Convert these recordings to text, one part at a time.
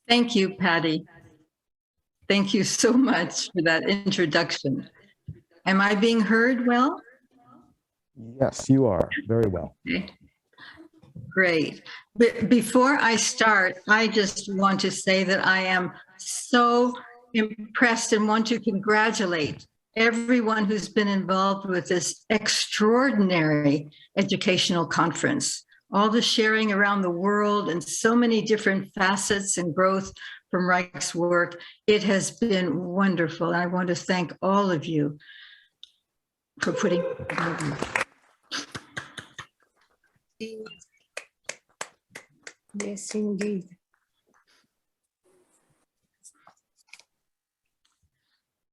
Thank you, Patty. Thank you so much for that introduction. Am I being heard well? Yes, you are. Very well. Okay. Great. But before I start, I just want to say that I am so impressed and want to congratulate everyone who's been involved with this extraordinary educational conference. All the sharing around the world and so many different facets and growth from Reich's work. It has been wonderful. And I want to thank all of you for putting it together. Yes, indeed.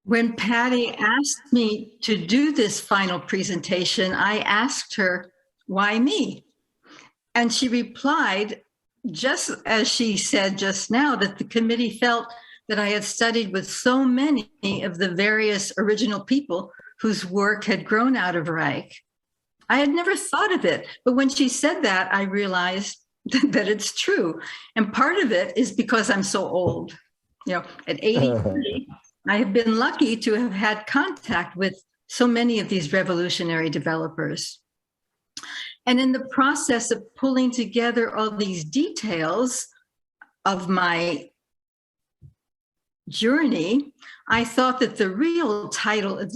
When Patty asked me to do this final presentation, I asked her, why me? And she replied, just as she said just now, that the committee felt that I had studied with so many of the various original people whose work had grown out of Reich. I had never thought of it, but when she said that, I realized that it's true. And part of it is because I'm so old. You know, at 83, I have been lucky to have had contact with so many of these revolutionary developers. And in the process of pulling together all these details of my journey, I thought that the real title of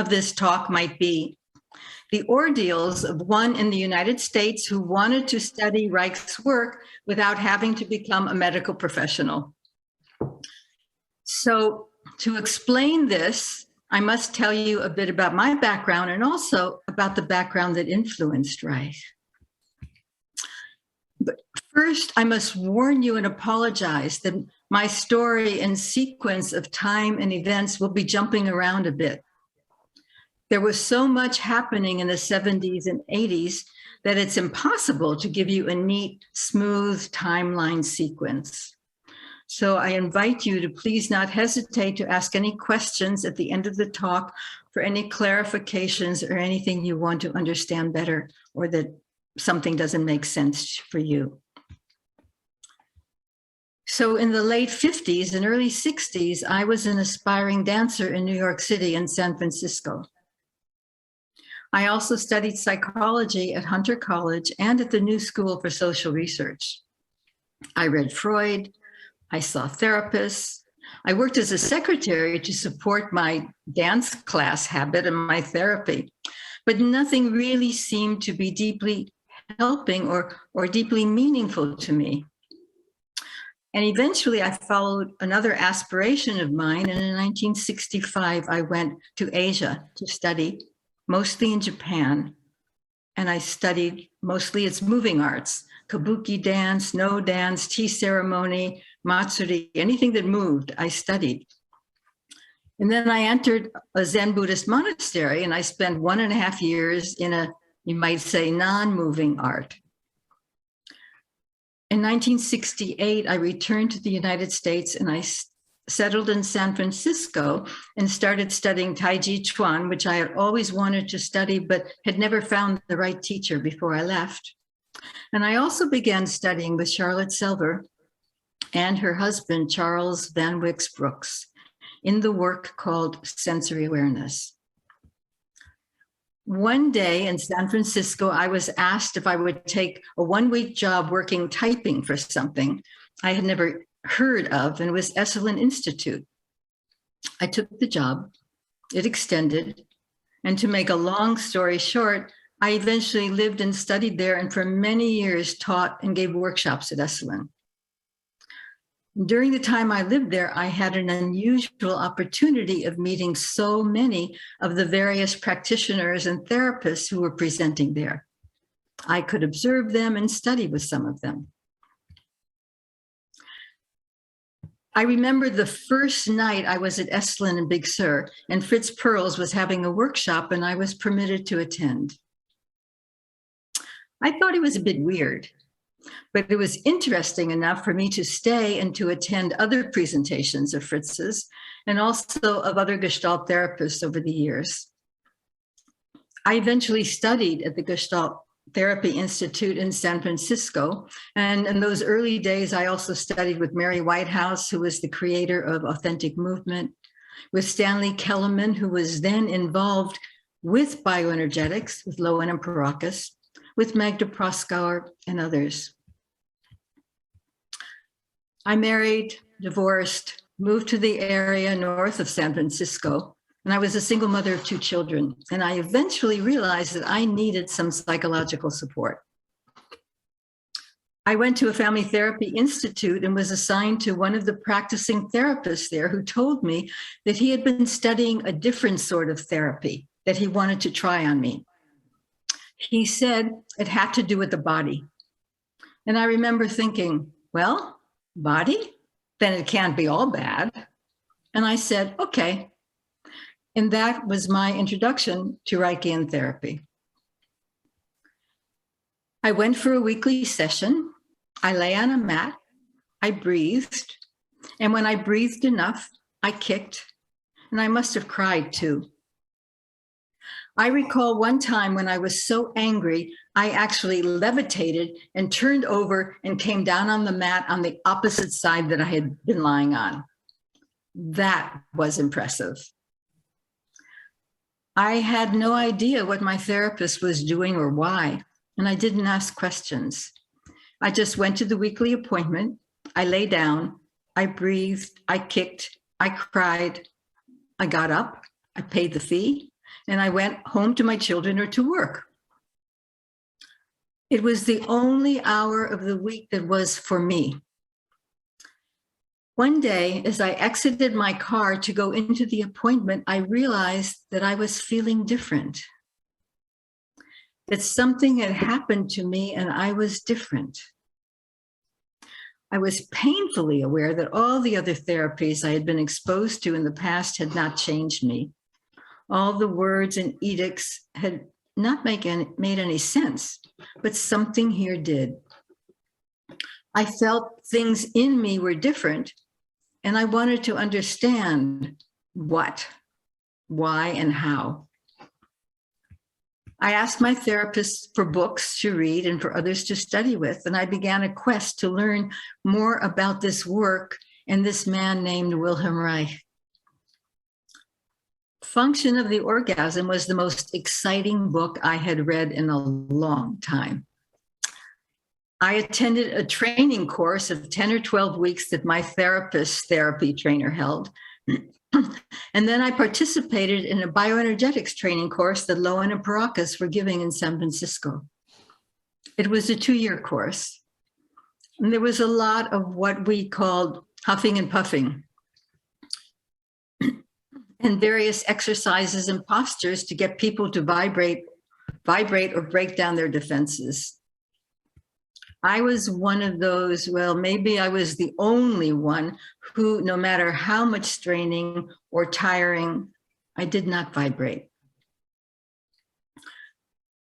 this talk might be The Ordeals of One in the United States Who Wanted to Study Reich's Work Without Having to Become a Medical Professional. So to explain this, I must tell you a bit about my background and also about the background that influenced Reich. But first, I must warn you and apologize that my story and sequence of time and events will be jumping around a bit. There was so much happening in the 70s and 80s that it's impossible to give you a neat, smooth timeline sequence. So I invite you to please not hesitate to ask any questions at the end of the talk for any clarifications or anything you want to understand better or that something doesn't make sense for you. So in the late 50s and early 60s, I was an aspiring dancer in New York City and San Francisco. I also studied psychology at Hunter College and at the New School for Social Research. I read Freud. I saw therapists. I worked as a secretary to support my dance class habit and my therapy, but nothing really seemed to be deeply helping or deeply meaningful to me. And eventually I followed another aspiration of mine, and in 1965, I went to Asia to study, mostly in Japan, and I studied mostly its moving arts, kabuki dance, no dance, tea ceremony, matsuri, anything that moved, I studied. And then I entered a Zen Buddhist monastery and I spent 1.5 years in a, you might say, non-moving art. In 1968, I returned to the United States and I settled in San Francisco and started studying Taiji Chuan, which I had always wanted to study, but had never found the right teacher before I left. And I also began studying with Charlotte Selver and her husband, Charles Van Wicks Brooks, in the work called Sensory Awareness. One day in San Francisco, I was asked if I would take a 1-week job working typing for something I had never heard of, and it was Esalen Institute. I took the job, it extended, and to make a long story short, I eventually lived and studied there and for many years taught and gave workshops at Esalen. During the time I lived there, I had an unusual opportunity of meeting so many of the various practitioners and therapists who were presenting there. I could observe them and study with some of them. I remember the first night I was at Esalen in Big Sur, and Fritz Perls was having a workshop and I was permitted to attend. I thought it was a bit weird, but it was interesting enough for me to stay and to attend other presentations of Fritz's and also of other Gestalt therapists over the years. I eventually studied at the Gestalt Therapy Institute in San Francisco. And in those early days, I also studied with Mary Whitehouse, who was the creator of Authentic Movement, with Stanley Kellerman, who was then involved with bioenergetics, with Lowen and Paracas, with Magda Proskauer and others. I married, divorced, moved to the area north of San Francisco, and I was a single mother of 2 children. And I eventually realized that I needed some psychological support. I went to a family therapy institute and was assigned to one of the practicing therapists there, who told me that he had been studying a different sort of therapy that he wanted to try on me. He said it had to do with the body. And I remember thinking, well, body? Then it can't be all bad. And I said, okay. And that was my introduction to Reichian therapy. I went for a weekly session. I lay on a mat. I breathed. And when I breathed enough, I kicked. And I must have cried too. I recall one time when I was so angry, I actually levitated and turned over and came down on the mat on the opposite side that I had been lying on. That was impressive. I had no idea what my therapist was doing or why, and I didn't ask questions. I just went to the weekly appointment. I lay down, I breathed, I kicked, I cried, I got up, I paid the fee, and I went home to my children or to work. It was the only hour of the week that was for me. One day, as I exited my car to go into the appointment, I realized that I was feeling different. That something had happened to me and I was different. I was painfully aware that all the other therapies I had been exposed to in the past had not changed me. All the words and edicts had not made any sense, but something here did. I felt things in me were different, and I wanted to understand what, why, and how. I asked my therapist for books to read and for others to study with, and I began a quest to learn more about this work and this man named Wilhelm Reich. Function of the Orgasm was the most exciting book I had read in a long time. I attended a training course of 10 or 12 weeks that my therapy trainer held. And then I participated in a bioenergetics training course that Lowen and Paracas were giving in San Francisco. It was a 2-year course. And there was a lot of what we called huffing and puffing, and various exercises and postures to get people to vibrate or break down their defenses. I was one of those, well, maybe I was the only one who, no matter how much straining or tiring, I did not vibrate.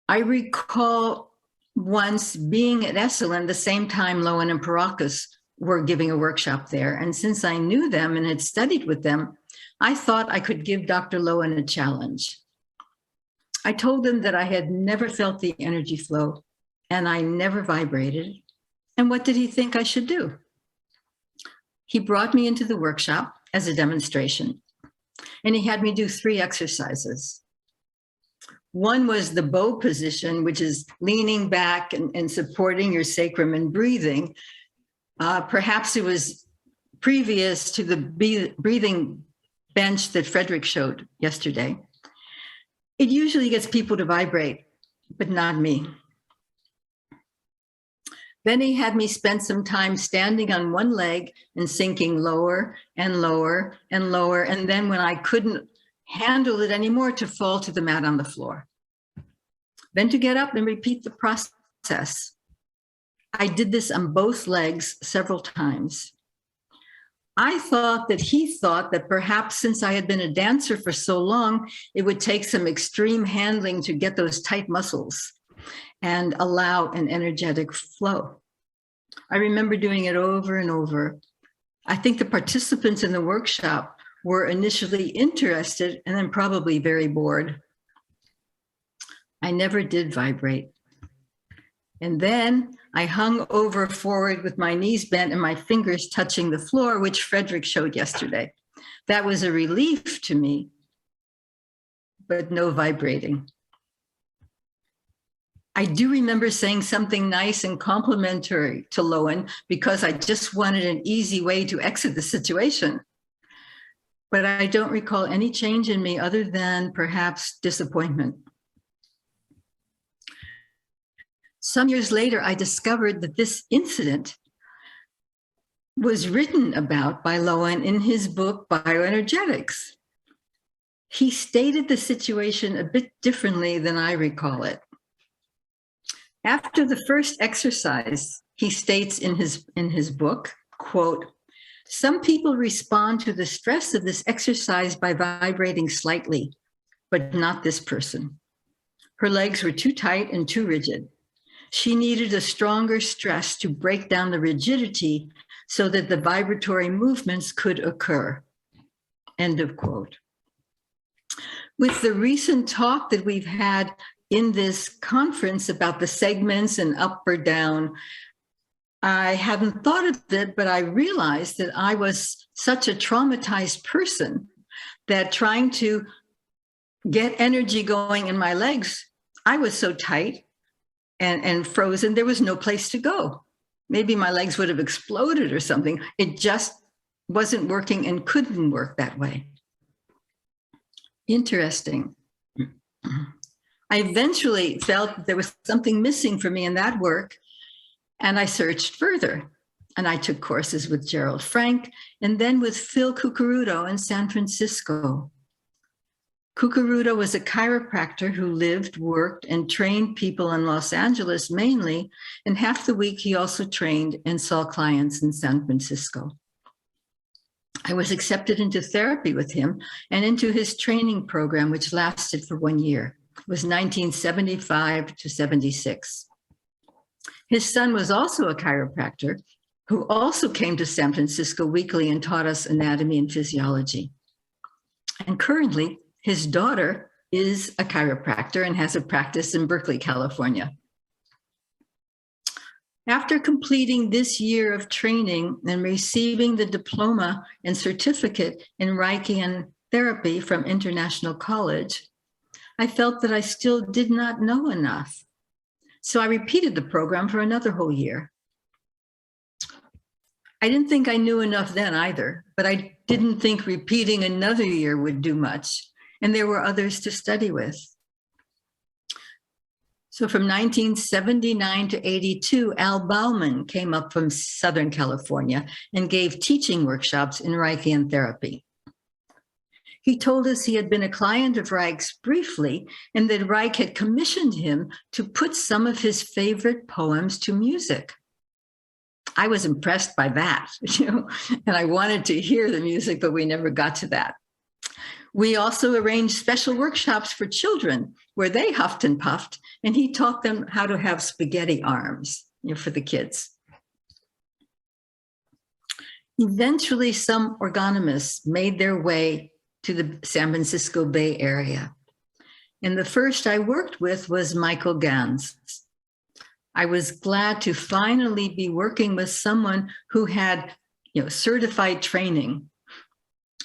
I recall once being at Esalen the same time Lowen and Paracas were giving a workshop there. And since I knew them and had studied with them, I thought I could give Dr. Lowen a challenge. I told him that I had never felt the energy flow and I never vibrated. And what did he think I should do? He brought me into the workshop as a demonstration, and he had me do 3 exercises. One was the bow position, which is leaning back and supporting your sacrum and breathing. Perhaps it was previous to the breathing bench that Frederick showed yesterday. It usually gets people to vibrate, but not me. Then he had me spend some time standing on one leg and sinking lower and lower and lower. And then when I couldn't handle it anymore, to fall to the mat on the floor. Then to get up and repeat the process. I did this on both legs several times. I thought that he thought that perhaps since I had been a dancer for so long, it would take some extreme handling to get those tight muscles and allow an energetic flow. I remember doing it over and over. I think the participants in the workshop were initially interested and then probably very bored. I never did vibrate. And then I hung over forward with my knees bent and my fingers touching the floor, which Frederick showed yesterday. That was a relief to me, but no vibrating. I do remember saying something nice and complimentary to Lowen because I just wanted an easy way to exit the situation. But I don't recall any change in me other than perhaps disappointment. Some years later, I discovered that this incident was written about by Lowen in his book, Bioenergetics. He stated the situation a bit differently than I recall it. After the first exercise, he states in his book, quote, "Some people respond to the stress of this exercise by vibrating slightly, but not this person. Her legs were too tight and too rigid. She needed a stronger stress to break down the rigidity so that the vibratory movements could occur." End of quote. With the recent talk that we've had in this conference about the segments and up or down, I hadn't thought of it, but I realized that I was such a traumatized person that trying to get energy going in my legs, I was so tight and frozen, there was no place to go. Maybe my legs would have exploded or something. It just wasn't working and couldn't work that way. Interesting. I eventually felt there was something missing for me in that work, and I searched further. And I took courses with Gerald Frank and then with Phil Cucuruto in San Francisco. Cucuruto was a chiropractor who lived, worked, and trained people in Los Angeles mainly, and half the week he also trained and saw clients in San Francisco. I was accepted into therapy with him and into his training program, which lasted for 1 year. It was 1975 to 76. His son was also a chiropractor who also came to San Francisco weekly and taught us anatomy and physiology. And currently, his daughter is a chiropractor and has a practice in Berkeley, California. After completing this year of training and receiving the diploma and certificate in Reichian therapy from International College, I felt that I still did not know enough. So I repeated the program for another whole year. I didn't think I knew enough then either, but I didn't think repeating another year would do much. And there were others to study with. So from 1979 to 82, Al Bauman came up from Southern California and gave teaching workshops in Reichian therapy. He told us he had been a client of Reich's briefly, and that Reich had commissioned him to put some of his favorite poems to music. I was impressed by that, and I wanted to hear the music, but we never got to that. We also arranged special workshops for children where they huffed and puffed, and he taught them how to have spaghetti arms for the kids. Eventually, some ergonomists made their way to the San Francisco Bay Area. And the first I worked with was Michael Gans. I was glad to finally be working with someone who had certified training.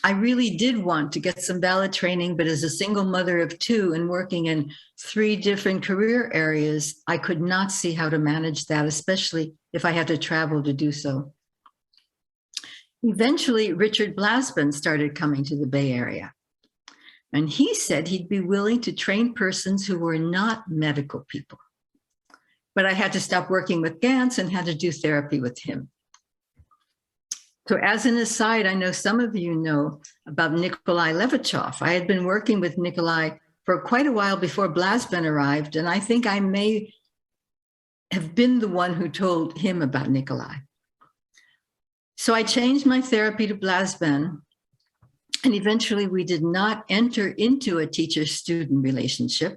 I really did want to get some valid training, but as a single mother of 2 and working in 3 different career areas, I could not see how to manage that, especially if I had to travel to do so. Eventually, Richard Blasban started coming to the Bay Area, and he said he'd be willing to train persons who were not medical people. But I had to stop working with Gans and had to do therapy with him. So as an aside, I know some of you know about Nikolai Levichov. I had been working with Nikolai for quite a while before Blasban arrived, and I think I may have been the one who told him about Nikolai. So I changed my therapy to Blasban, and eventually we did not enter into a teacher-student relationship.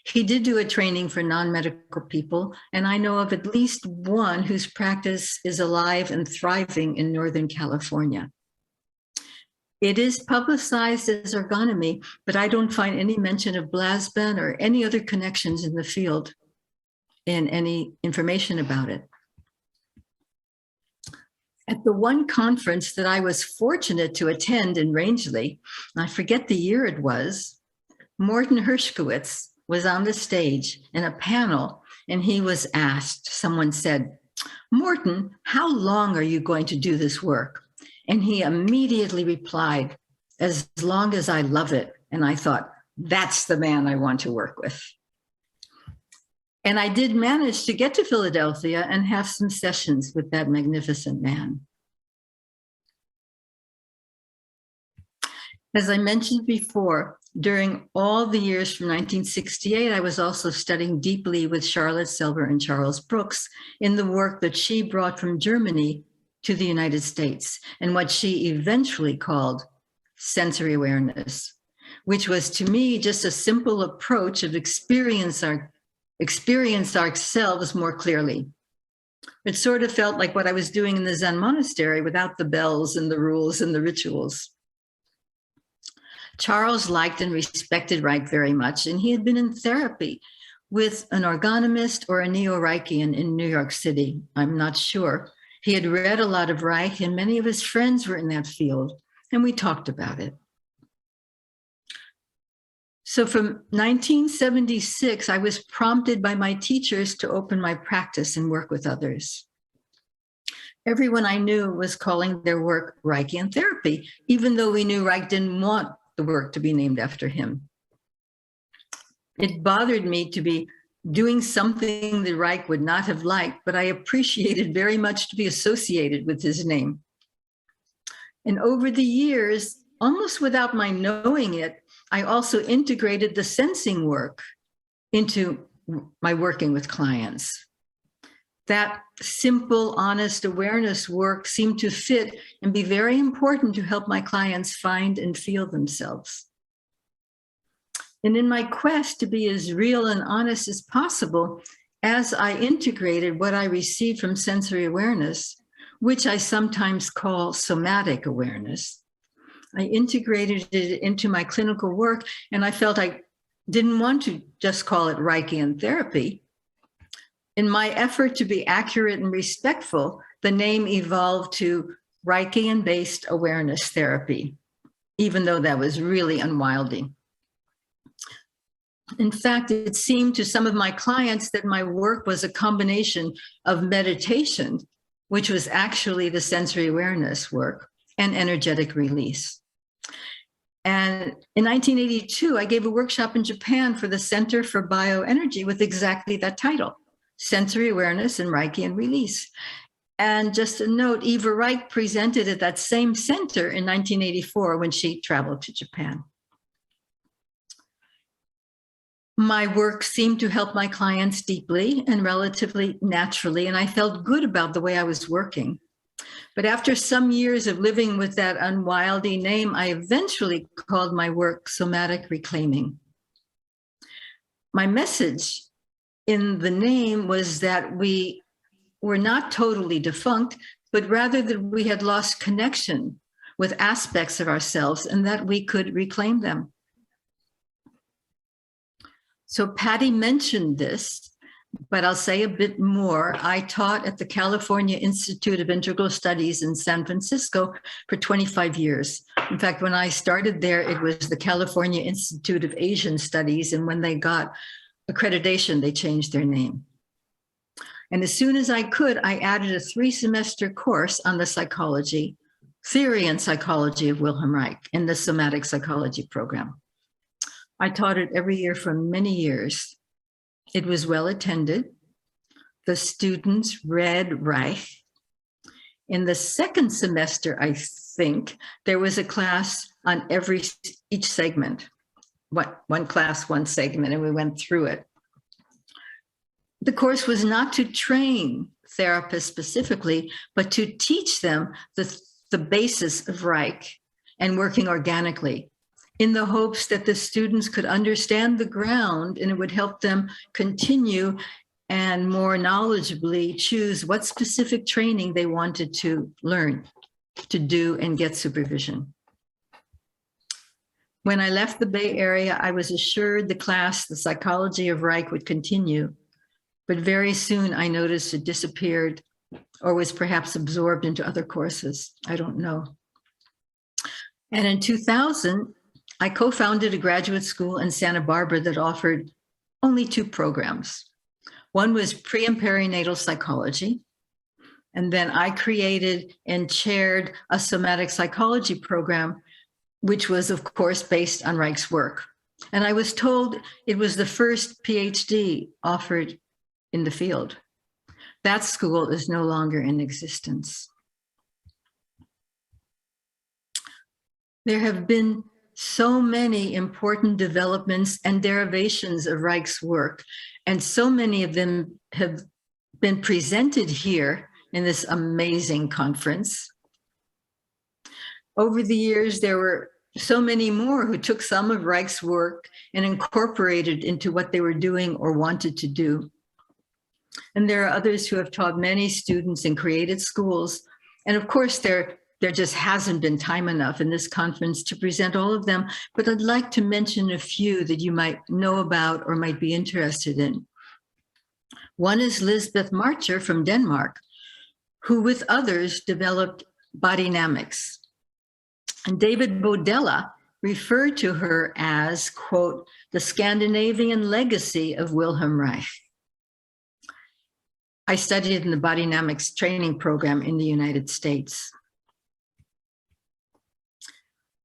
He did do a training for non-medical people, and I know of at least one whose practice is alive and thriving in Northern California. It is publicized as ergonomy, but I don't find any mention of Blasban or any other connections in the field. in any information about it. At the one conference that I was fortunate to attend in Rangeley, I forget the year it was, Morton Hershkowitz was on the stage in a panel, and he was asked, someone said, "Morton, how long are you going to do this work?" And he immediately replied, "As long as I love it." And I thought, that's the man I want to work with. And I did manage to get to Philadelphia and have some sessions with that magnificent man. As I mentioned before, during all the years from 1968, I was also studying deeply with Charlotte Selber and Charles Brooks in the work that she brought from Germany to the United States, and what she eventually called sensory awareness, which was to me just a simple approach of experience ourselves more clearly. It sort of felt like what I was doing in the Zen monastery without the bells and the rules and the rituals. Charles liked and respected Reich very much, and he had been in therapy with an orgonomist or a neo-Reichian in New York City. I'm not sure. He had read a lot of Reich, and many of his friends were in that field, and we talked about it. So from 1976, I was prompted by my teachers to open my practice and work with others. Everyone I knew was calling their work Reichian therapy, even though we knew Reich didn't want the work to be named after him. It bothered me to be doing something that Reich would not have liked, but I appreciated very much to be associated with his name. And over the years, almost without my knowing it, I also integrated the sensing work into my working with clients. That simple, honest awareness work seemed to fit and be very important to help my clients find and feel themselves. And in my quest to be as real and honest as possible, as I integrated what I received from sensory awareness, which I sometimes call somatic awareness, I integrated it into my clinical work, and I felt I didn't want to just call it Reichian therapy. In my effort to be accurate and respectful, the name evolved to Reichian-based awareness therapy, even though that was really unwieldy. In fact, it seemed to some of my clients that my work was a combination of meditation, which was actually the sensory awareness work, and energetic release. And in 1982, I gave a workshop in Japan for the Center for Bioenergy with exactly that title, Sensory Awareness and Reichian Release. And just a note, Eva Reich presented at that same center in 1984 when she traveled to Japan. My work seemed to help my clients deeply and relatively naturally, and I felt good about the way I was working. But after some years of living with that unwieldy name, I eventually called my work Somatic Reclaiming. My message in the name was that we were not totally defunct, but rather that we had lost connection with aspects of ourselves and that we could reclaim them. So Patty mentioned this, but I'll say a bit more. I taught at the California Institute of Integral Studies in San Francisco for 25 years. In fact, when I started there, it was the California Institute of Asian Studies, and when they got accreditation, they changed their name. And as soon as I could, I added a 3-semester course on the psychology, theory and psychology of Wilhelm Reich in the somatic psychology program. I taught it every year for many years. It was well attended. The students read Reich. In the second semester, I think, there was a class on each segment. One class, one segment, and we went through it. The course was not to train therapists specifically, but to teach them the basis of Reich and working organically, in the hopes that the students could understand the ground and it would help them continue and more knowledgeably choose what specific training they wanted to learn, to do, and get supervision. When I left the Bay Area, I was assured the class, The Psychology of Reich, would continue, but very soon I noticed it disappeared or was perhaps absorbed into other courses. I don't know. And in 2000, I co-founded a graduate school in Santa Barbara that offered only 2 programs. One was pre and perinatal psychology. And then I created and chaired a somatic psychology program, which was, of course, based on Reich's work. And I was told it was the first PhD offered in the field. That school is no longer in existence. There have been so many important developments and derivations of Reich's work, and so many of them have been presented here in this amazing conference. Over the years, there were so many more who took some of Reich's work and incorporated into what they were doing or wanted to do. And there are others who have taught many students and created schools. And of course, there just hasn't been time enough in this conference to present all of them, but I'd like to mention a few that you might know about or might be interested in. One is Lisbeth Marcher from Denmark, who with others developed bodynamics. And David Bodella referred to her as, quote, the Scandinavian legacy of Wilhelm Reich. I studied in the bodynamics training program in the United States.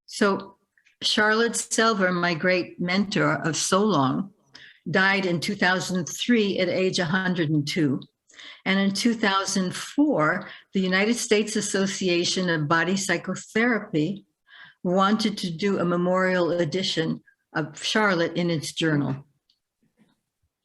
So Charlotte Selver, my great mentor of so long, died in 2003 at age 102. And in 2004, the United States Association of Body Psychotherapy wanted to do a memorial edition of Charlotte in its journal.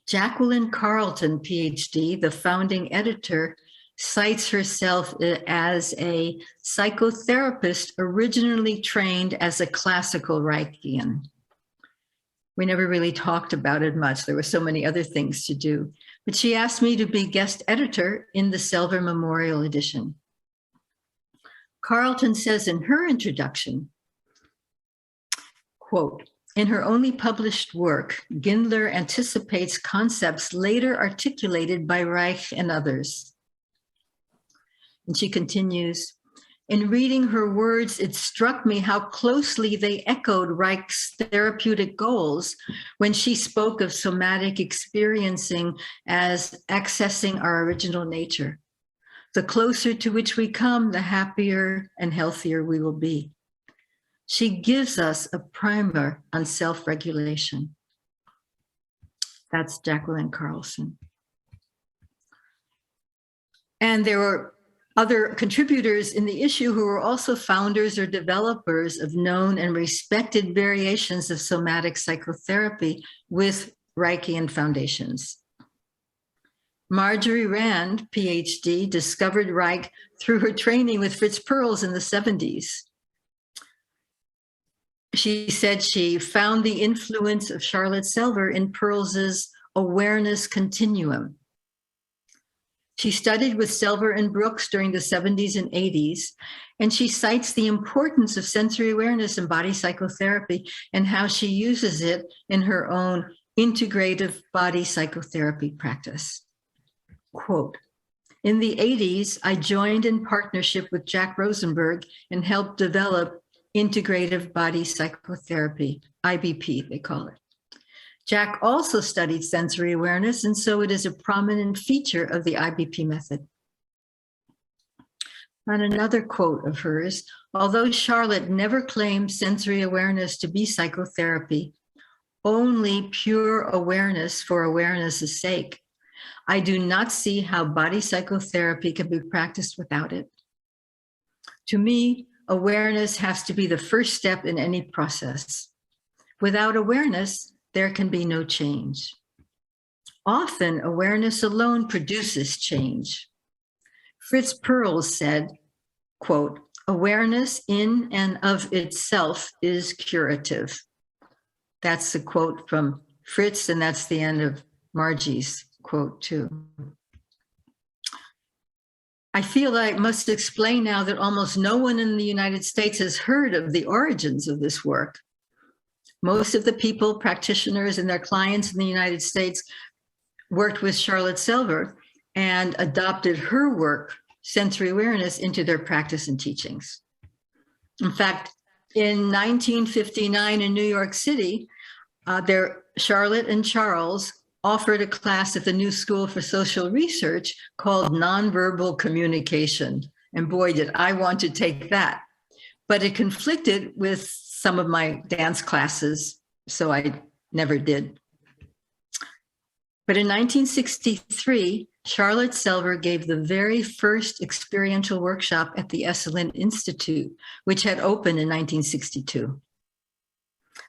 Jacqueline Carlton, PhD, the founding editor, cites herself as a psychotherapist originally trained as a classical Reichian. We never really talked about it much. There were so many other things to do. But she asked me to be guest editor in the Selver Memorial Edition. Carlton says in her introduction, quote, in her only published work, Gindler anticipates concepts later articulated by Reich and others. And she continues, in reading her words, it struck me how closely they echoed Reich's therapeutic goals when she spoke of somatic experiencing as accessing our original nature. The closer to which we come, the happier and healthier we will be. She gives us a primer on self-regulation. That's Jacqueline Carlson. And there were other contributors in the issue who were also founders or developers of known and respected variations of somatic psychotherapy with Reichian foundations. Marjorie Rand, PhD, discovered Reich through her training with Fritz Perls in the 70s. She said she found the influence of Charlotte Selver in Perls's awareness continuum. She studied with Selver and Brooks during the 70s and 80s, and she cites the importance of sensory awareness in body psychotherapy and how she uses it in her own integrative body psychotherapy practice. Quote, in the 80s, I joined in partnership with Jack Rosenberg and helped develop integrative body psychotherapy, IBP, they call it. Jack also studied sensory awareness, and so it is a prominent feature of the IBP method. On another quote of hers, although Charlotte never claimed sensory awareness to be psychotherapy, only pure awareness for awareness' sake, I do not see how body psychotherapy can be practiced without it. To me, awareness has to be the first step in any process. Without awareness, there can be no change. Often, awareness alone produces change. Fritz Perls said, quote, awareness in and of itself is curative. That's the quote from Fritz, and that's the end of Margie's quote too. I feel I must explain now that almost no one in the United States has heard of the origins of this work. Most of the people, practitioners and their clients in the United States worked with Charlotte Selver and adopted her work, sensory awareness, into their practice and teachings. In fact, in 1959 in New York City, Charlotte and Charles offered a class at the New School for Social Research called Nonverbal Communication. And boy, did I want to take that. But it conflicted with some of my dance classes, so I never did. But in 1963, Charlotte Selver gave the very first experiential workshop at the Esalen Institute, which had opened in 1962.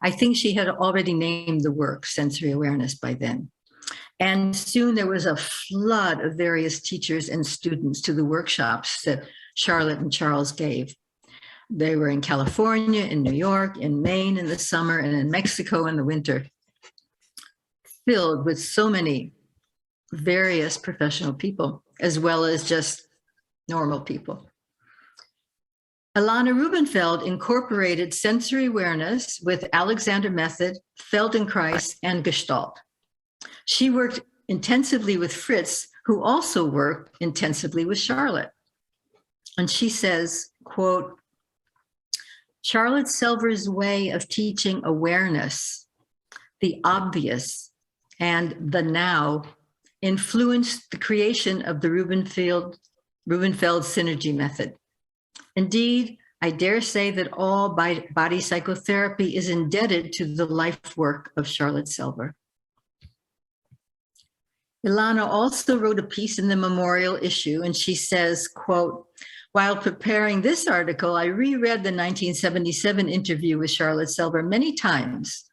I think she had already named the work sensory awareness by then. And soon there was a flood of various teachers and students to the workshops that Charlotte and Charles gave. They were in California, in New York, in Maine in the summer, and in Mexico in the winter, filled with so many various professional people, as well as just normal people. Ilana Rubenfeld incorporated sensory awareness with Alexander Method, Feldenkrais, and Gestalt. She worked intensively with Fritz, who also worked intensively with Charlotte. And she says, quote, Charlotte Selver's way of teaching awareness, the obvious, and the now influenced the creation of the Rubenfeld synergy method. Indeed, I dare say that all body psychotherapy is indebted to the life work of Charlotte Selver. Ilana also wrote a piece in the memorial issue, and she says, quote, while preparing this article, I reread the 1977 interview with Charlotte Selver many times,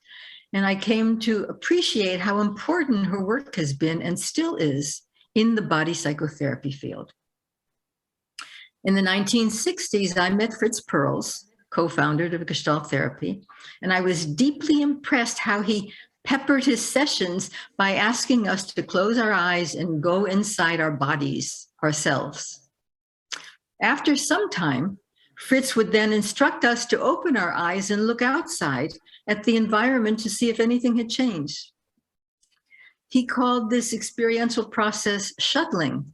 and I came to appreciate how important her work has been and still is in the body psychotherapy field. In the 1960s, I met Fritz Perls, co-founder of Gestalt Therapy, and I was deeply impressed how he peppered his sessions by asking us to close our eyes and go inside our bodies, ourselves. After some time, Fritz would then instruct us to open our eyes and look outside at the environment to see if anything had changed. He called this experiential process shuttling.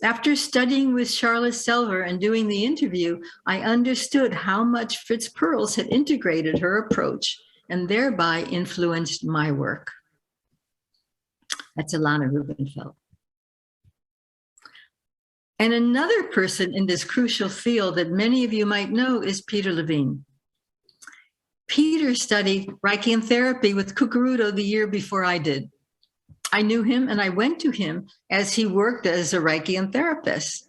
After studying with Charlotte Selver and doing the interview, I understood how much Fritz Perls had integrated her approach and thereby influenced my work. That's Ilana Rubenfeld. And another person in this crucial field that many of you might know is Peter Levine. Peter studied Reichian therapy with Cucuruto the year before I did. I knew him and I went to him as he worked as a Reichian therapist.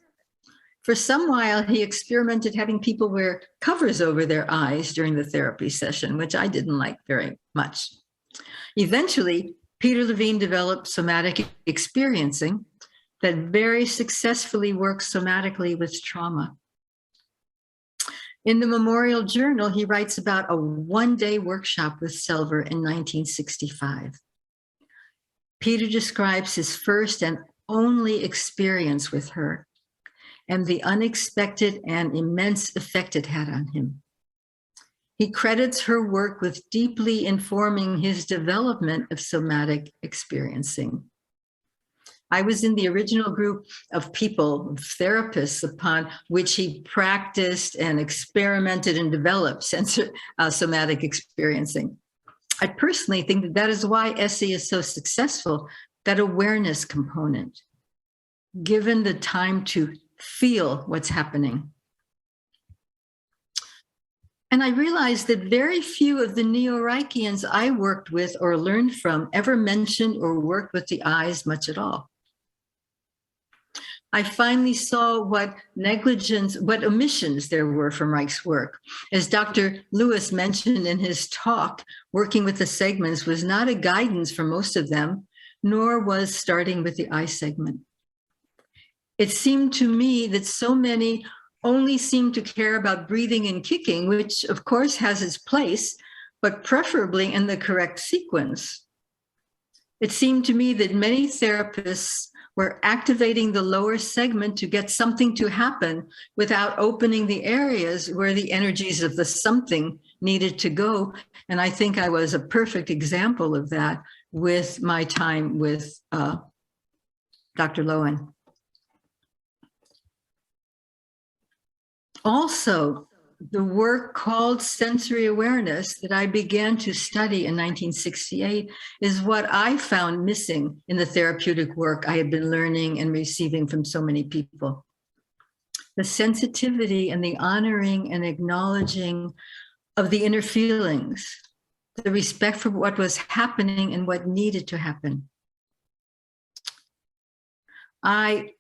For some while, he experimented having people wear covers over their eyes during the therapy session, which I didn't like very much. Eventually, Peter Levine developed somatic experiencing that very successfully works somatically with trauma. In the Memorial Journal, he writes about a one-day workshop with Selver in 1965. Peter describes his first and only experience with her and the unexpected and immense effect it had on him. He credits her work with deeply informing his development of somatic experiencing. I was in the original group of people, therapists, upon which he practiced and experimented and developed somatic experiencing. I personally think that that is why SE is so successful, that awareness component, given the time to feel what's happening. And I realized that very few of the Neo-Reichians I worked with or learned from ever mentioned or worked with the eyes much at all. I finally saw what omissions there were from Reich's work. As Dr. Lewis mentioned in his talk, working with the segments was not a guidance for most of them, nor was starting with the eye segment. It seemed to me that so many only seemed to care about breathing and kicking, which of course has its place, but preferably in the correct sequence. It seemed to me that many therapists were activating the lower segment to get something to happen without opening the areas where the energies of the something needed to go. And I think I was a perfect example of that with my time with Dr. Lowen. Also, the work called sensory awareness that I began to study in 1968 is what I found missing in the therapeutic work I had been learning and receiving from so many people. The sensitivity and the honoring and acknowledging of the inner feelings, the respect for what was happening and what needed to happen. I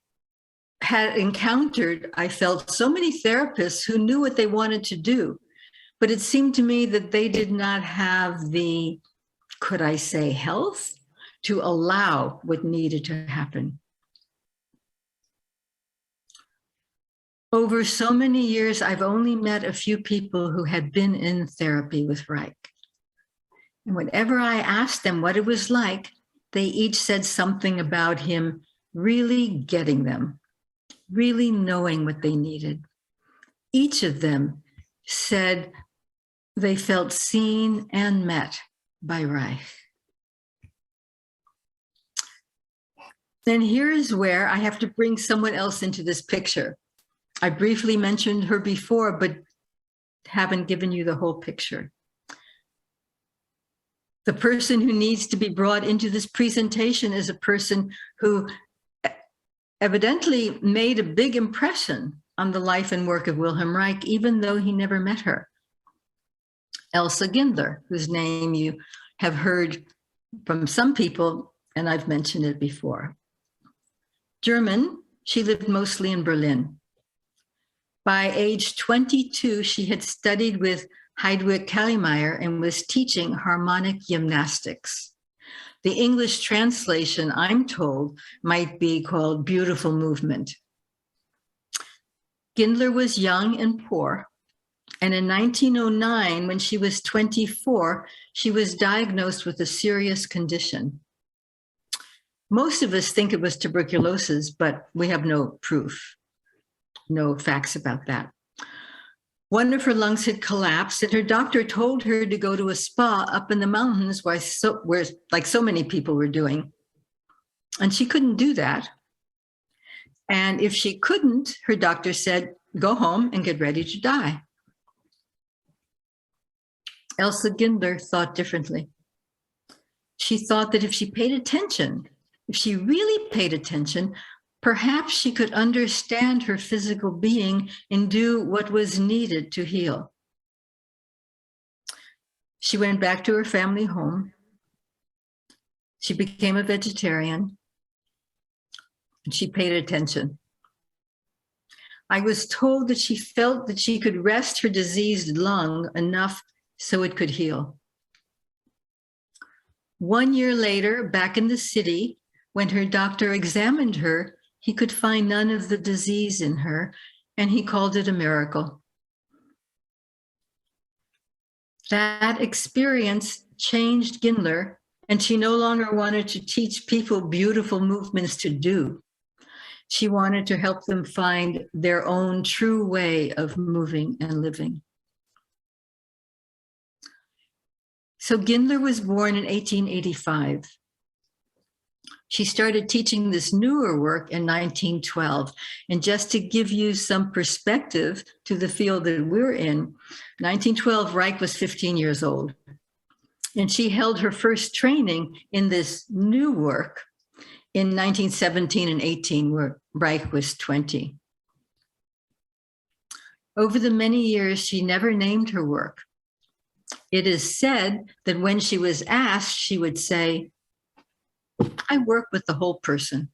felt so many therapists who knew what they wanted to do, but it seemed to me that they did not have the, could I say, health to allow what needed to happen. Over so many years, I've only met a few people who had been in therapy with Reich. And whenever I asked them what it was like, they each said something about him really getting them, really knowing what they needed. Each of them said they felt seen and met by Reich. Then here is where I have to bring someone else into this picture. I briefly mentioned her before, but haven't given you the whole picture. The person who needs to be brought into this presentation is a person who evidently made a big impression on the life and work of Wilhelm Reich, even though he never met her. Elsa Gindler, whose name you have heard from some people, and I've mentioned it before. German, she lived mostly in Berlin. By age 22, she had studied with Heidwig Kallemeyer and was teaching harmonic gymnastics. The English translation, I'm told, might be called beautiful movement. Gindler was young and poor, and in 1909, when she was 24, she was diagnosed with a serious condition. Most of us think it was tuberculosis, but we have no proof, no facts about that. One of her lungs had collapsed, and her doctor told her to go to a spa up in the mountains where like so many people were doing. And she couldn't do that. And if she couldn't, her doctor said, go home and get ready to die. Elsa Gindler thought differently. She thought that if she paid attention, if she really paid attention, perhaps she could understand her physical being and do what was needed to heal. She went back to her family home. She became a vegetarian, and she paid attention. I was told that she felt that she could rest her diseased lung enough so it could heal. 1 year later, back in the city, when her doctor examined her, he could find none of the disease in her, and he called it a miracle. That experience changed Gindler, and she no longer wanted to teach people beautiful movements to do. She wanted to help them find their own true way of moving and living. So Gindler was born in 1885. She started teaching this newer work in 1912. And just to give you some perspective to the field that we're in, 1912, Reich was 15 years old. And she held her first training in this new work in 1917 and 18, where Reich was 20. Over the many years, she never named her work. It is said that when she was asked, she would say, I work with the whole person.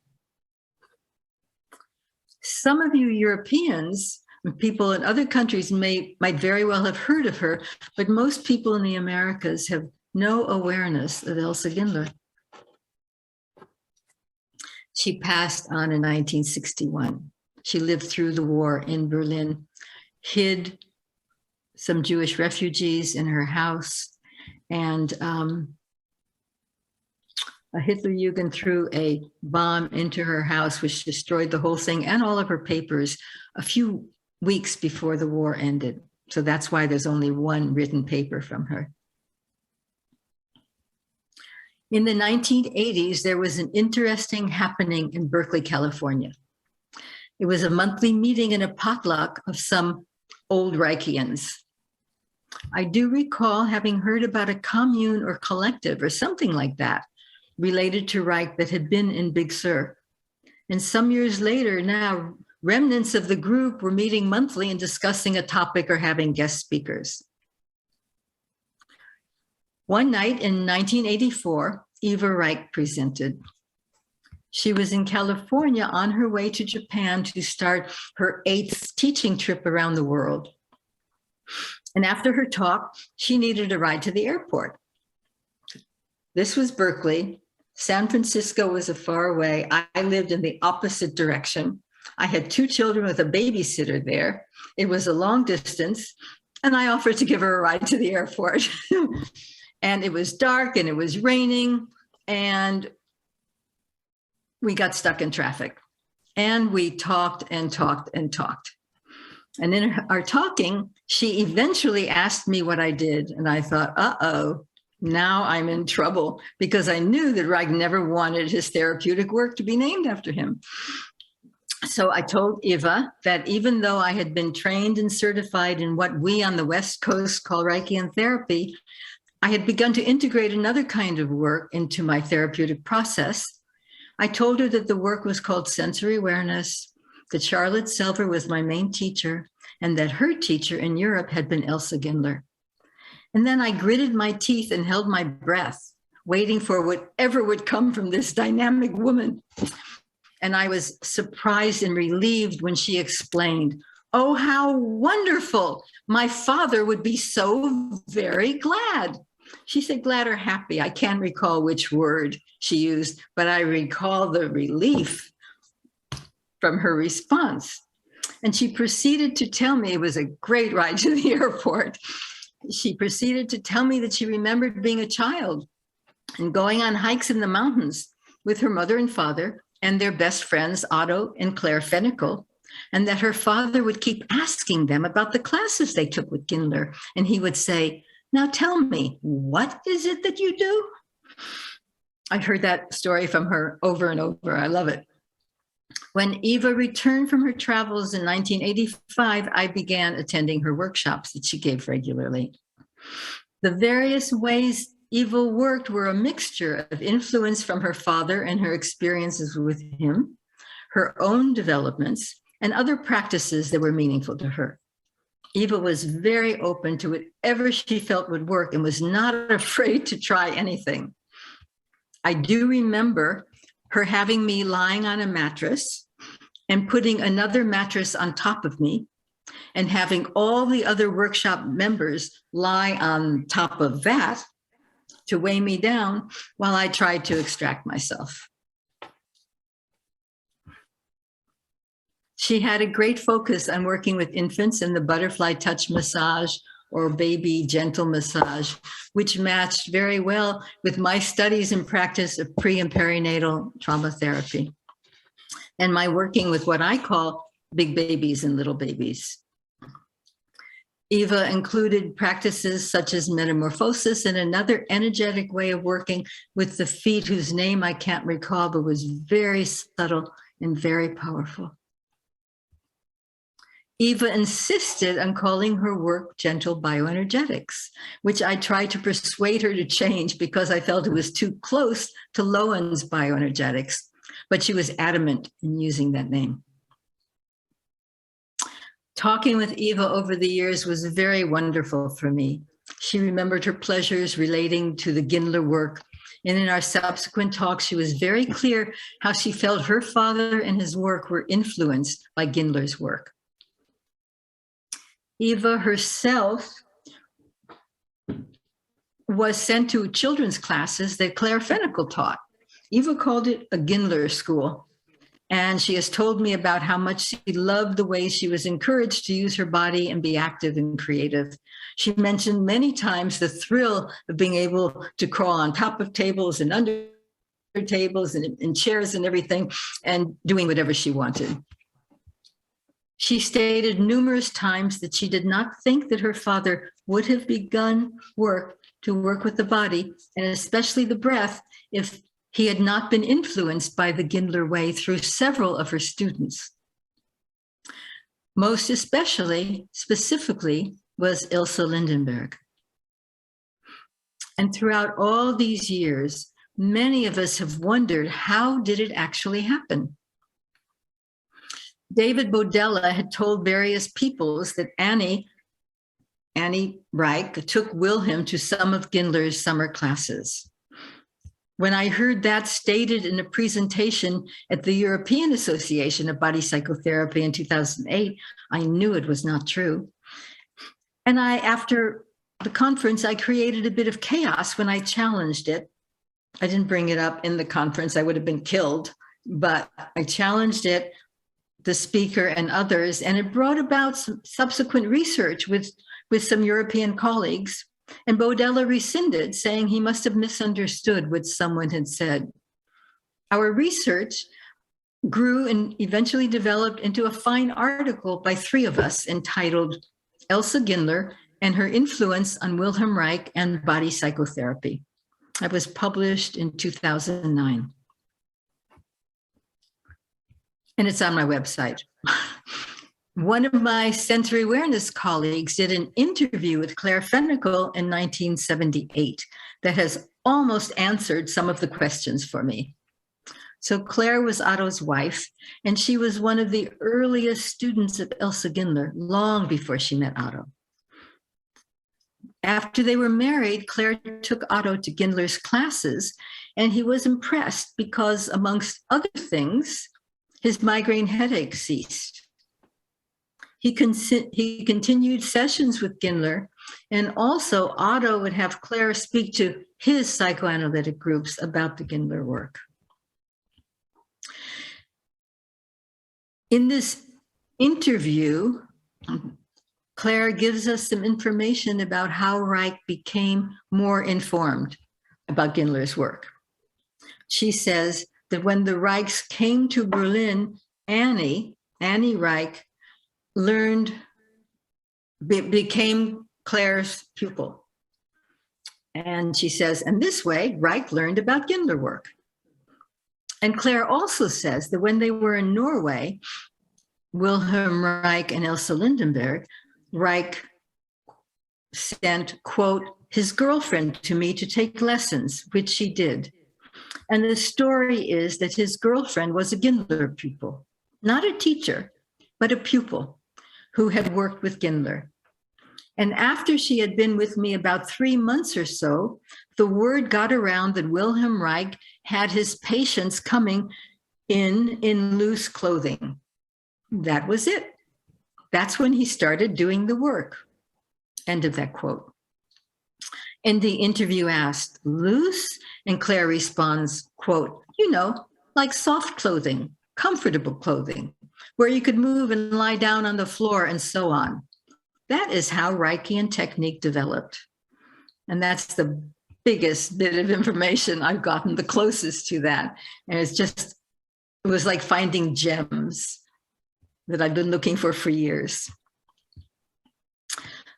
Some of you Europeans, people in other countries might very well have heard of her, but most people in the Americas have no awareness of Elsa Gindler. She passed on in 1961. She lived through the war in Berlin, hid some Jewish refugees in her house, and a Hitlerjugend threw a bomb into her house, which destroyed the whole thing and all of her papers a few weeks before the war ended. So that's why there's only one written paper from her. In the 1980s, there was an interesting happening in Berkeley, California. It was a monthly meeting and a potluck of some old Reichians. I do recall having heard about a commune or collective or something like that related to Reich that had been in Big Sur. And some years later, now remnants of the group were meeting monthly and discussing a topic or having guest speakers. One night in 1984, Eva Reich presented. She was in California on her way to Japan to start her 8th teaching trip around the world. And after her talk, she needed a ride to the airport. This was Berkeley. San Francisco was a far away. I lived in the opposite direction. I had 2 children with a babysitter there. It was a long distance, and I offered to give her a ride to the airport. And it was dark and it was raining, and we got stuck in traffic. And we talked and talked and talked. And in our talking, she eventually asked me what I did. And I thought, uh-oh, now I'm in trouble, because I knew that Reich never wanted his therapeutic work to be named after him. So I told Eva that even though I had been trained and certified in what we on the West Coast call Reichian therapy, I had begun to integrate another kind of work into my therapeutic process. I told her that the work was called sensory awareness, that Charlotte Selver was my main teacher, and that her teacher in Europe had been Elsa Gindler. And then I gritted my teeth and held my breath, waiting for whatever would come from this dynamic woman. And I was surprised and relieved when she explained, "Oh, how wonderful. My father would be so very glad." She said glad or happy. I can't recall which word she used, but I recall the relief from her response. And she proceeded to tell me it was a great ride to the airport. She proceeded to tell me that she remembered being a child and going on hikes in the mountains with her mother and father and their best friends, Otto and Claire Fennikel, and that her father would keep asking them about the classes they took with Gindler. And he would say, "Now tell me, what is it that you do?" I've heard that story from her over and over. I love it. When Eva returned from her travels in 1985, I began attending her workshops that she gave regularly. The various ways Eva worked were a mixture of influence from her father and her experiences with him, her own developments, and other practices that were meaningful to her. Eva was very open to whatever she felt would work and was not afraid to try anything. I do remember her having me lying on a mattress and putting another mattress on top of me and having all the other workshop members lie on top of that to weigh me down while I tried to extract myself. She had a great focus on working with infants in the butterfly touch massage or baby gentle massage, which matched very well with my studies and practice of pre and perinatal trauma therapy and my working with what I call big babies and little babies. Eva included practices such as metamorphosis and another energetic way of working with the feet, whose name I can't recall, but was very subtle and very powerful. Eva insisted on calling her work gentle bioenergetics, which I tried to persuade her to change because I felt it was too close to Lowen's bioenergetics, but she was adamant in using that name. Talking with Eva over the years was very wonderful for me. She remembered her pleasures relating to the Gindler work, and in our subsequent talks, she was very clear how she felt her father and his work were influenced by Gindler's work. Eva herself was sent to children's classes that Claire Fennikel taught. Eva called it a Gindler school. And she has told me about how much she loved the way she was encouraged to use her body and be active and creative. She mentioned many times the thrill of being able to crawl on top of tables and under tables and in chairs and everything, and doing whatever she wanted. She stated numerous times that she did not think that her father would have begun to work with the body, and especially the breath, if he had not been influenced by the Gindler way through several of her students. Most specifically, was Elsa Lindenberg. And throughout all these years, many of us have wondered, how did it actually happen? David Bodella had told various peoples that Annie Reich took Wilhelm to some of Gindler's summer classes. When I heard that stated in a presentation at the European Association of Body Psychotherapy in 2008, I knew it was not true. And after the conference, I created a bit of chaos when I challenged it. I didn't bring it up in the conference, I would have been killed, but I challenged it, the speaker and others, and it brought about some subsequent research with some European colleagues. And Bodella rescinded, saying he must have misunderstood what someone had said. Our research grew and eventually developed into a fine article by three of us entitled Elsa Gindler and Her Influence on Wilhelm Reich and Body Psychotherapy. It was published in 2009. And it's on my website. One of my sensory awareness colleagues did an interview with Claire Fennikel in 1978 that has almost answered some of the questions for me. So Claire was Otto's wife, and she was one of the earliest students of Elsa Gindler, long before she met Otto. After they were married, Claire took Otto to Gindler's classes, and he was impressed because, amongst other things, his migraine headache ceased. He continued sessions with Gindler, and also Otto would have Claire speak to his psychoanalytic groups about the Gindler work. In this interview, Claire gives us some information about how Reich became more informed about Gindler's work. She says that when the Reichs came to Berlin, Annie Reich became Claire's pupil. And she says, and this way, Reich learned about Gindler work. And Claire also says that when they were in Norway, Wilhelm Reich and Elsa Lindenberg, Reich sent, quote, his girlfriend to me to take lessons, which she did. And the story is that his girlfriend was a Gindler pupil, not a teacher, but a pupil who had worked with Gindler. And after she had been with me about 3 months or so, the word got around that Wilhelm Reich had his patients coming in loose clothing. That was it. That's when he started doing the work. End of that quote. And the interview asked, loose? And Claire responds, quote, you know, like soft clothing, comfortable clothing, where you could move and lie down on the floor and so on. That is how Reichian technique developed. And that's the biggest bit of information I've gotten, the closest to that. And it was like finding gems that I've been looking for years.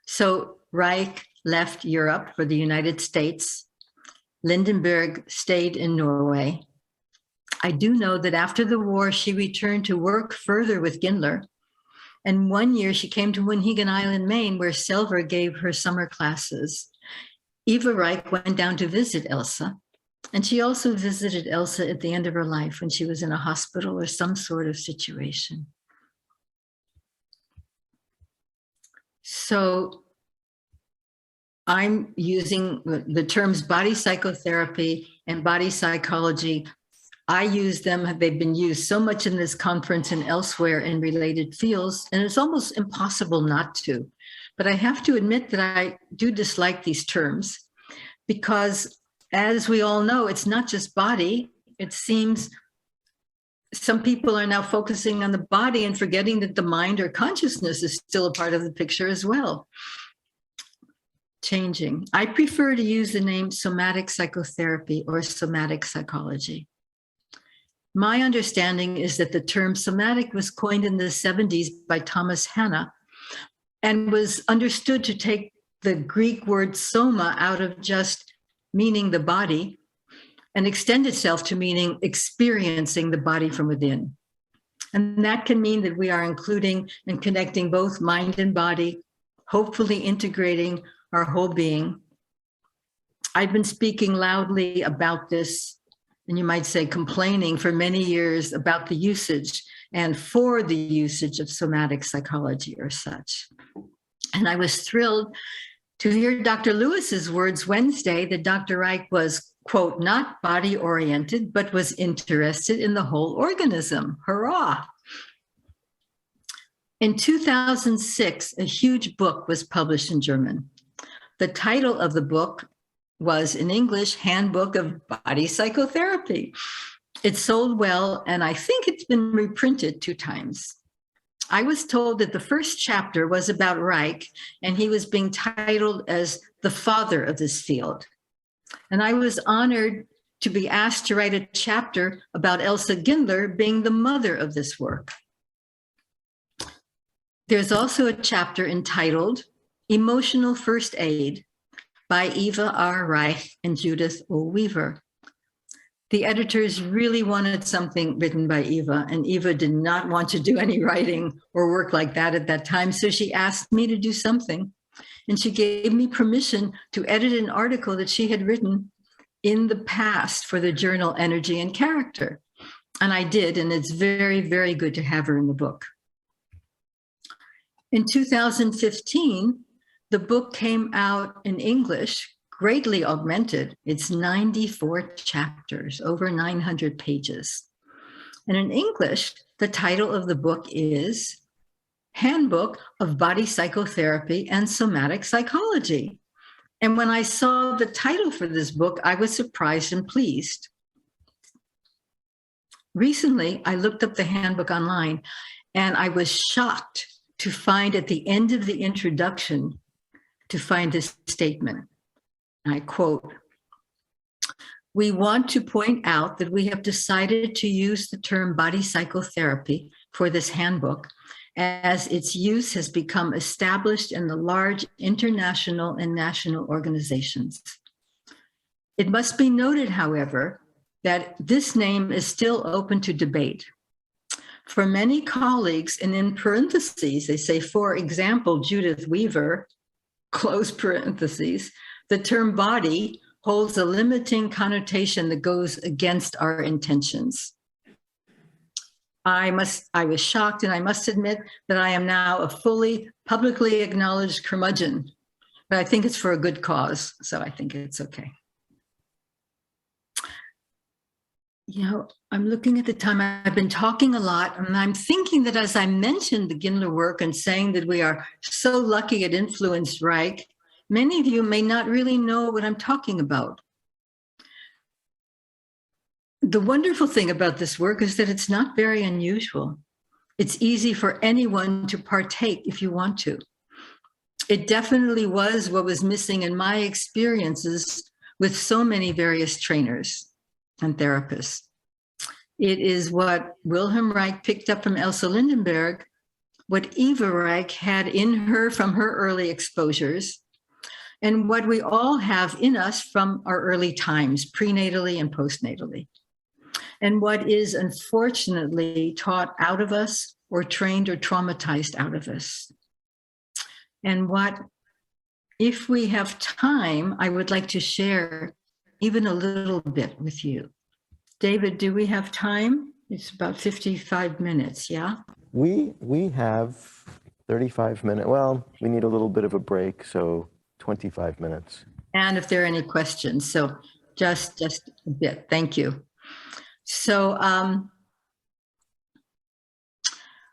So Reich left Europe for the United States. Lindenberg stayed in Norway. I do know that after the war, she returned to work further with Gindler. And one year she came to Mohegan Island, Maine, where Selver gave her summer classes. Eva Reich went down to visit Elsa. And she also visited Elsa at the end of her life when she was in a hospital or some sort of situation. So I'm using the terms body psychotherapy and body psychology. I use them, they've been used so much in this conference and elsewhere in related fields, and it's almost impossible not to. But I have to admit that I do dislike these terms because, as we all know, it's not just body. It seems some people are now focusing on the body and forgetting that the mind or consciousness is still a part of the picture as well. Changing. I prefer to use the name somatic psychotherapy or somatic psychology. My understanding is that the term somatic was coined in the 70s by Thomas Hanna and was understood to take the Greek word soma out of just meaning the body and extend itself to meaning experiencing the body from within. And that can mean that we are including and connecting both mind and body, hopefully integrating our whole being. I've been speaking loudly about this, and you might say complaining for many years about the usage and for the usage of somatic psychology or such. And I was thrilled to hear Dr. Lewis's words Wednesday that Dr. Reich was, quote, not body oriented, but was interested in the whole organism. Hurrah. In 2006, a huge book was published in German. The title of the book was, in English, Handbook of Body Psychotherapy. It sold well, and I think it's been reprinted 2 times. I was told that the first chapter was about Reich, and he was being titled as the father of this field. And I was honored to be asked to write a chapter about Elsa Gindler being the mother of this work. There's also a chapter entitled Emotional First Aid by Eva R. Reich and Judith O. Weaver. The editors really wanted something written by Eva, and Eva did not want to do any writing or work like that at that time, so she asked me to do something. And she gave me permission to edit an article that she had written in the past for the journal Energy and Character. And I did, and it's very, very good to have her in the book. In 2015, the book came out in English, greatly augmented. It's 94 chapters, over 900 pages. And in English, the title of the book is Handbook of Body Psychotherapy and Somatic Psychology. And when I saw the title for this book, I was surprised and pleased. Recently, I looked up the handbook online, and I was shocked to find at the end of the introduction, to find this statement. I quote, "We want to point out that we have decided to use the term body psychotherapy for this handbook, as its use has become established in the large international and national organizations. It must be noted, however, that this name is still open to debate. For many colleagues, and in parentheses, they say, for example, Judith Weaver, close parentheses, the term body holds a limiting connotation that goes against our intentions. I was shocked, and I must admit that I am now a fully publicly acknowledged curmudgeon, but I think it's for a good cause, so I think it's okay." You know, I'm looking at the time. I've been talking a lot, and I'm thinking that as I mentioned the Gindler work and saying that we are so lucky it influenced Reich, many of you may not really know what I'm talking about. The wonderful thing about this work is that it's not very unusual. It's easy for anyone to partake if you want to. It definitely was what was missing in my experiences with so many various trainers and therapists. It is what Wilhelm Reich picked up from Elsa Lindenberg, what Eva Reich had in her from her early exposures, and what we all have in us from our early times, prenatally and postnatally, and what is unfortunately taught out of us or trained or traumatized out of us. And what, if we have time, I would like to share even a little bit with you. David, do we have time? It's about 55 minutes, yeah? We have 35 minutes. Well, we need a little bit of a break, so 25 minutes. And if there are any questions, so just a bit. Thank you. So,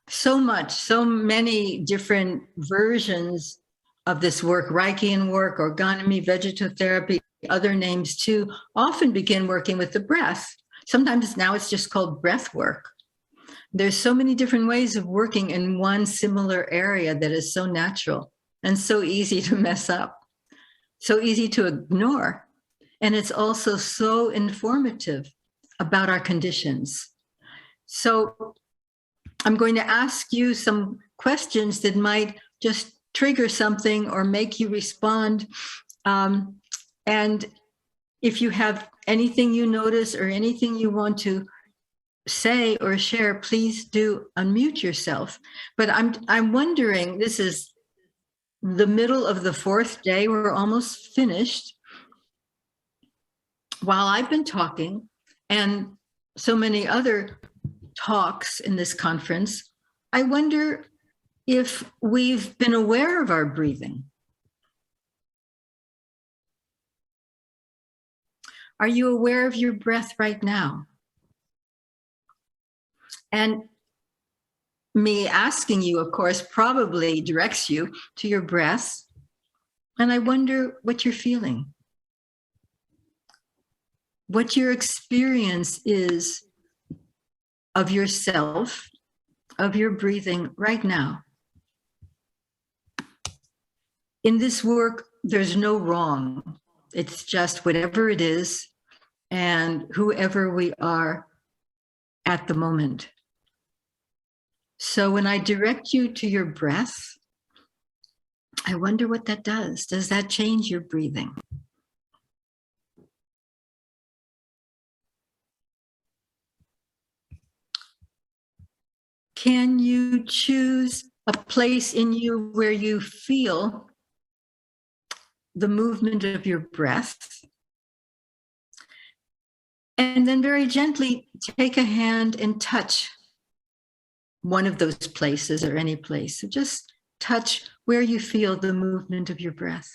so many different versions of this work, Reichian work, orgonomy, vegetotherapy, other names too, often begin working with the breath. Sometimes now it's just called breath work. There's so many different ways of working in one similar area that is so natural and so easy to mess up, so easy to ignore. And it's also so informative about our conditions So I'm going to ask you some questions that might just trigger something or make you respond. And if you have anything you notice or anything you want to say or share, please do unmute yourself. But I'm wondering, this is the middle of the fourth day, we're almost finished. While I've been talking, and so many other talks in this conference, I wonder if we've been aware of our breathing. Are you aware of your breath right now? And me asking you, of course, probably directs you to your breath. And I wonder what you're feeling, what your experience is of yourself, of your breathing right now. In this work, there's no wrong. It's just whatever it is and whoever we are at the moment. So when I direct you to your breath, I wonder what that does. Does that change your breathing? Can you choose a place in you where you feel the movement of your breath? And then very gently take a hand and touch one of those places or any place. So just touch where you feel the movement of your breath.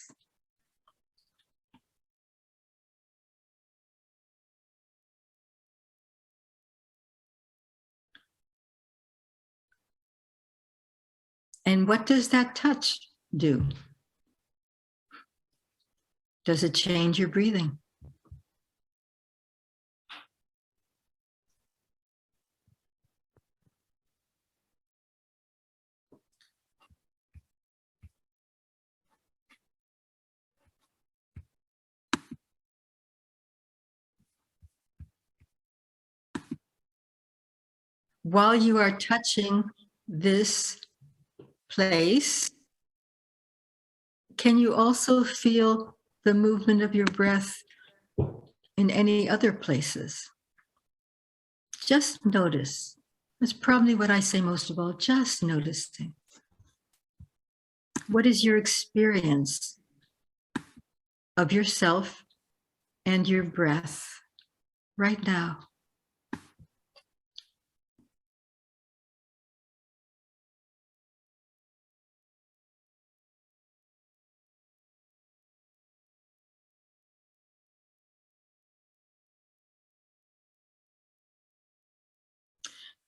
And what does that touch do? Does it change your breathing? While you are touching this place, can you also feel the movement of your breath in any other places? Just notice. That's probably what I say most of all, just noticing. What is your experience of yourself and your breath right now?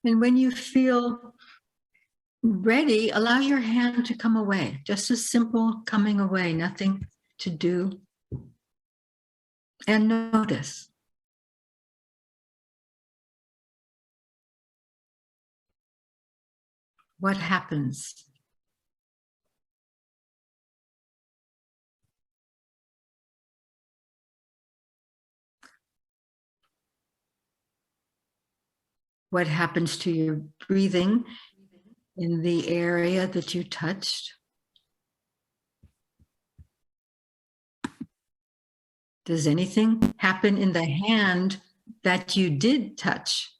And when you feel ready, allow your hand to come away. Just a simple coming away, nothing to do. And notice. What happens? What happens to your breathing in the area that you touched? Does anything happen in the hand that you did touch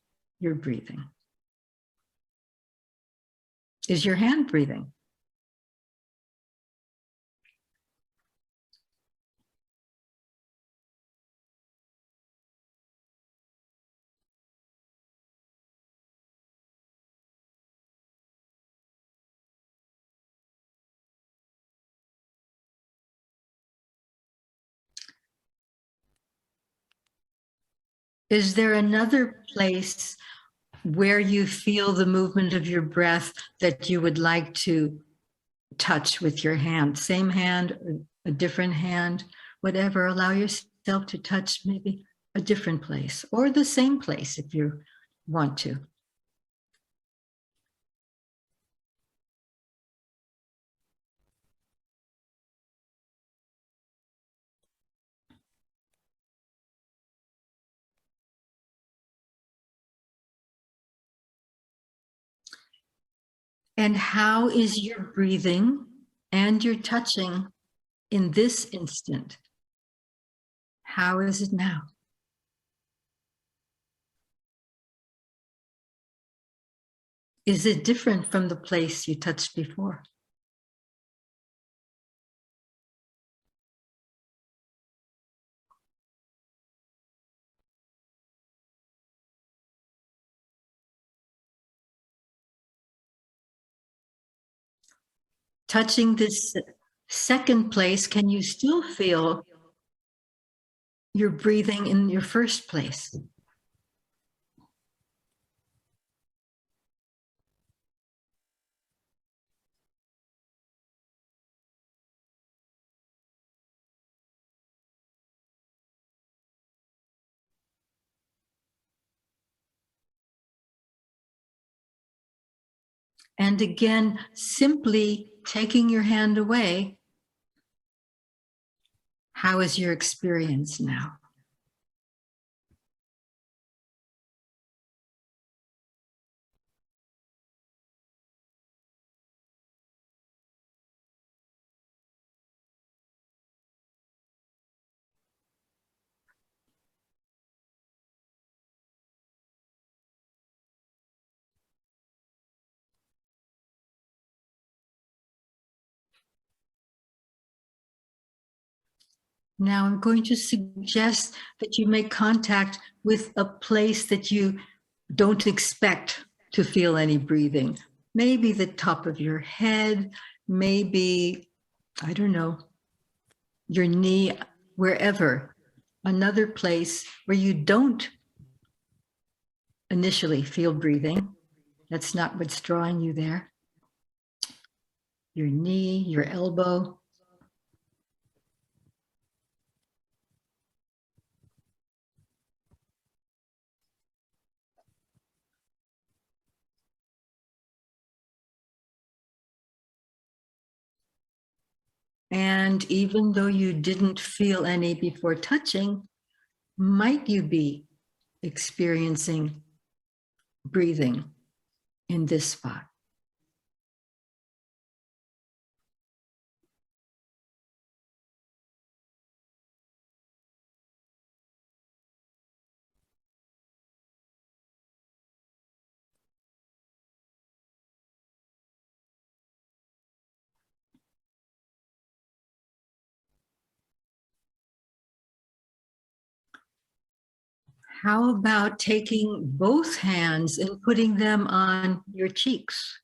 your breathing? Is your hand breathing? Is there another place where you feel the movement of your breath that you would like to touch with your hand? Same hand, or a different hand, whatever. Allow yourself to touch maybe a different place or the same place if you want to. And how is your breathing and your touching in this instant? How is it now? Is it different from the place you touched before? Touching this second place, can you still feel your breathing in your first place? And again, simply taking your hand away, how is your experience now? Now I'm going to suggest that you make contact with a place that you don't expect to feel any breathing. Maybe the top of your head, maybe, I don't know, your knee, wherever. Another place where you don't initially feel breathing. That's not what's drawing you there. Your knee, your elbow. And even though you didn't feel any before touching, might you be experiencing breathing in this spot? How about taking both hands and putting them on your cheeks?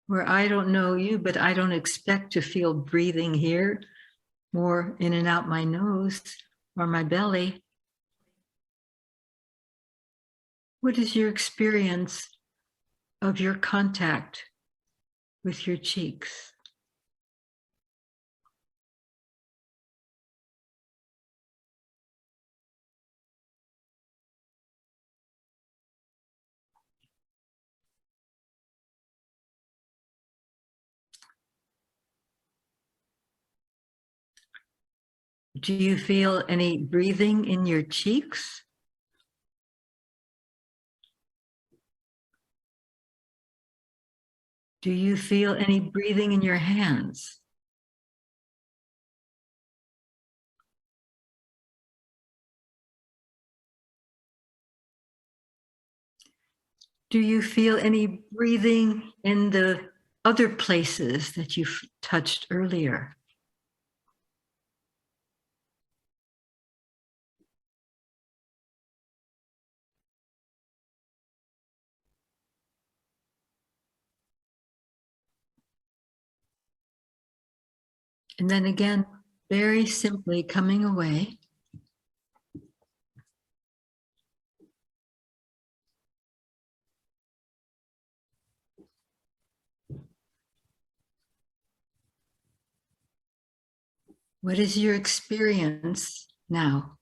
Where I don't know you, but I don't expect to feel breathing here, more in and out my nose or my belly. What is your experience of your contact with your cheeks? Do you feel any breathing in your cheeks? Do you feel any breathing in your hands? Do you feel any breathing in the other places that you've touched earlier? And then again, very simply coming away. What is your experience now?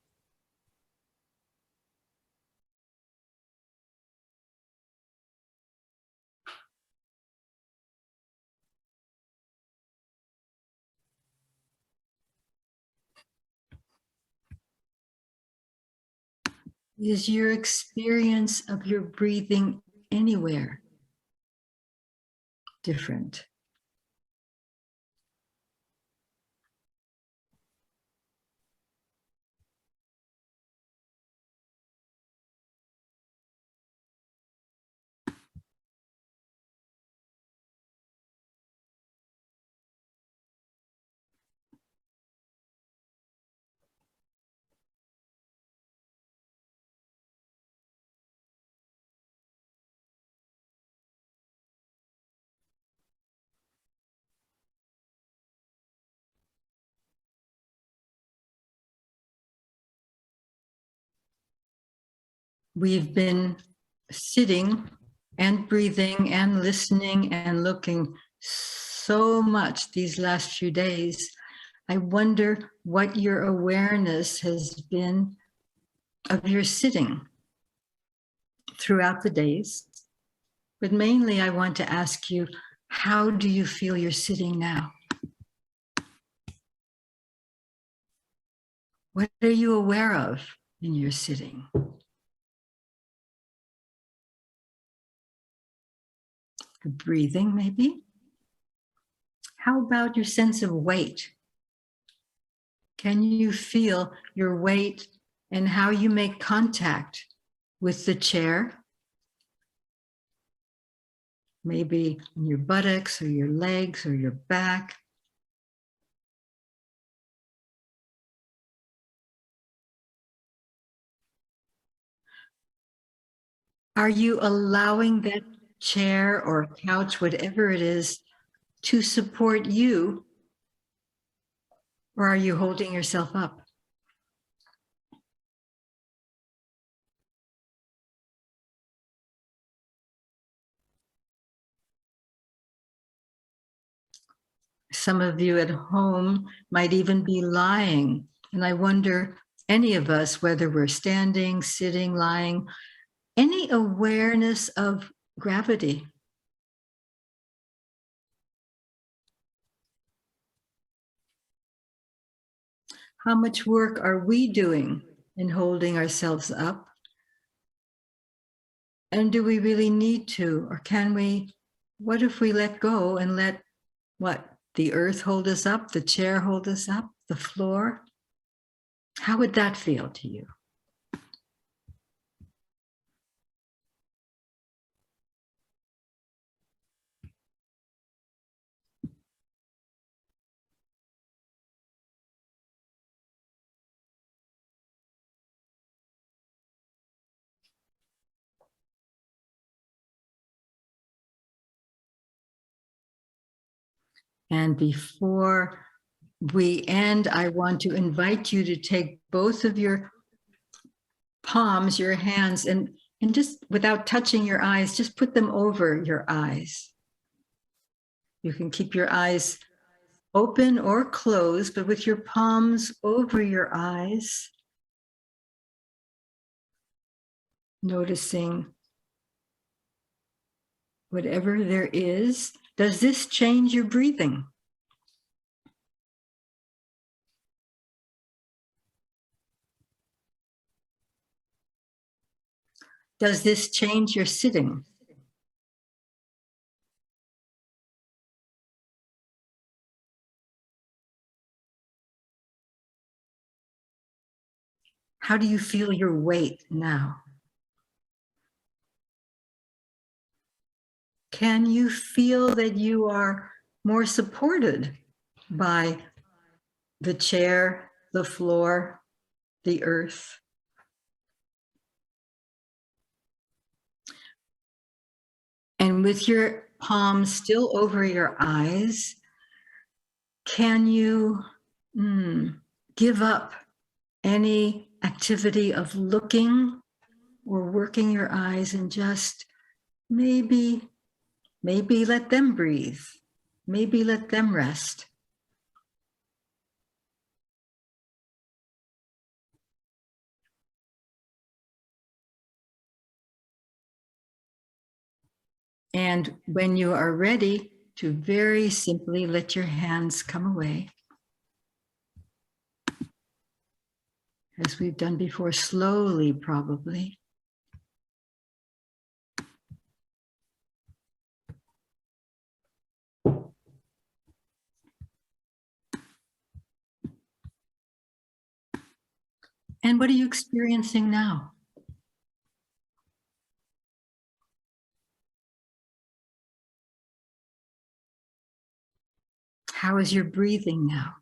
Is your experience of your breathing anywhere? different. We've been sitting and breathing and listening and looking so much these last few days. I wonder what your awareness has been of your sitting throughout the days. But mainly, I want to ask you, how do you feel you're sitting now? What are you aware of in your sitting? The breathing, maybe? How about your sense of weight? Can you feel your weight and how you make contact with the chair? Maybe in your buttocks or your legs or your back. Are you allowing that chair or couch, whatever it is, to support you? Or are you holding yourself up? Some of you at home might even be lying. And I wonder, any of us, whether we're standing, sitting, lying, any awareness of gravity? How much work are we doing in holding ourselves up? And do we really need to, or can we, what if we let go and let what? The earth hold us up, the chair hold us up, the floor? How would that feel to you? And before we end, I want to invite you to take both of your palms, your hands, and just without touching your eyes, just put them over your eyes. You can keep your eyes open or closed, but with your palms over your eyes, noticing whatever there is. Does this change your breathing? Does this change your sitting? How do you feel your weight now? Can you feel that you are more supported by the chair, the floor, the earth? And with your palms still over your eyes, can you give up any activity of looking or working your eyes and just maybe let them breathe, maybe let them rest? And when you are ready to very simply let your hands come away, as we've done before, slowly probably. And what are you experiencing now? How is your breathing now?